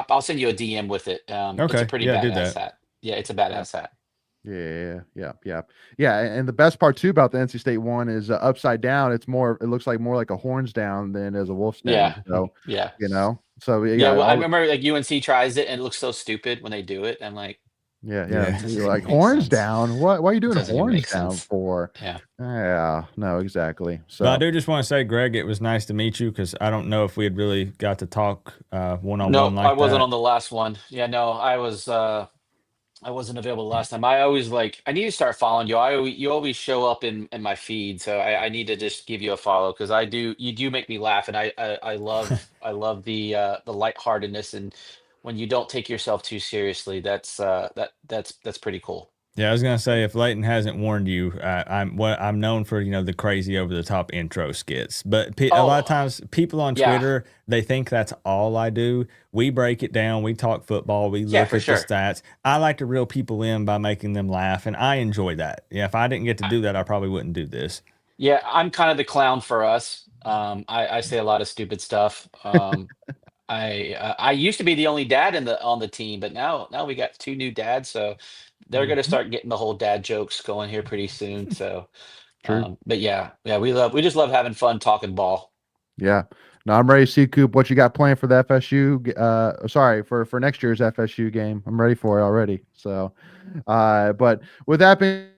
I'll send you a DM with it. It's a Okay, pretty yeah, do badass that. hat. Yeah, it's a Yeah. badass hat. Yeah. And the best part too about the NC State one is upside down. It's more. It looks like more like a horns down than as a wolf's Yeah, down. So yeah, So yeah. yeah. Well, I All. remember like UNC tries it and it looks so stupid when they do it. I'm like, Yeah. Yeah. it You're doesn't like even make horns sense. down. What? Why are you It doing doesn't even horns make down sense. for? Yeah. Yeah. No. Exactly. But I So do just want to say, Greg, it was nice to meet you because I don't know if we had really got to talk one on one No, I like wasn't that. on the last one. Yeah, no, I wasn't available last time. I always like I need to start following you. You always show up in my feed, so I need to just give you a follow because you do make me laugh, and I love the lightheartedness, and when you don't take yourself too seriously, that's pretty cool. Yeah, I was gonna say if Leighton hasn't warned you, I'm known for the crazy over the top intro skits, but a lot of Oh times people on yeah, Twitter they think that's all I do. We break it down, we talk football, we yeah, look for at the sure. stats. I like to reel people in by making them laugh, and I enjoy that. Yeah, if I didn't get to I, do that, I probably wouldn't do this. yeah, I'm kind of the clown for us. I say a lot of stupid stuff. I used to be the only dad on the team, but now we got two new dads, so they're gonna Mhm. start getting the whole dad jokes going here pretty soon. So, True. but yeah, we just love having fun talking ball. Yeah. No, I'm ready to see Coop. What you got planned for the FSU? Sorry for next year's FSU game. I'm ready for it already. So, but with that being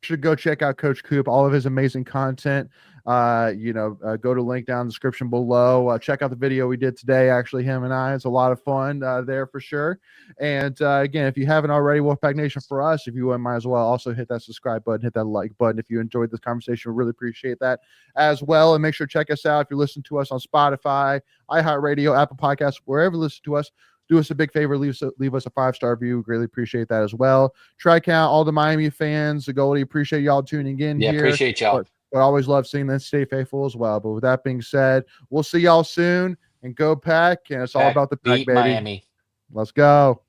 should go check out Coach Coop, all of his amazing content. Go to link down in the description below. Check out the video we did today. Actually, him and I, it's a lot of fun there for sure. And again, if you haven't already, Wolfpack Nation, for us, if you would, might as well also hit that subscribe button, hit that like button. If you enjoyed this conversation, we really appreciate that as well. And make sure to check us out if you're listening to us on Spotify, iHeartRadio, Apple Podcasts, wherever you listen to us. Do us a big favor, leave us a 5-star review. Greatly appreciate that as well. Try count all the Miami fans, the Goldie. Appreciate y'all tuning in Yeah, here. appreciate y'all. But I always love seeing them stay faithful as well. But with that being said, we'll see y'all soon and go pack. And it's all Pack about the pack, beat baby. Miami. Let's go.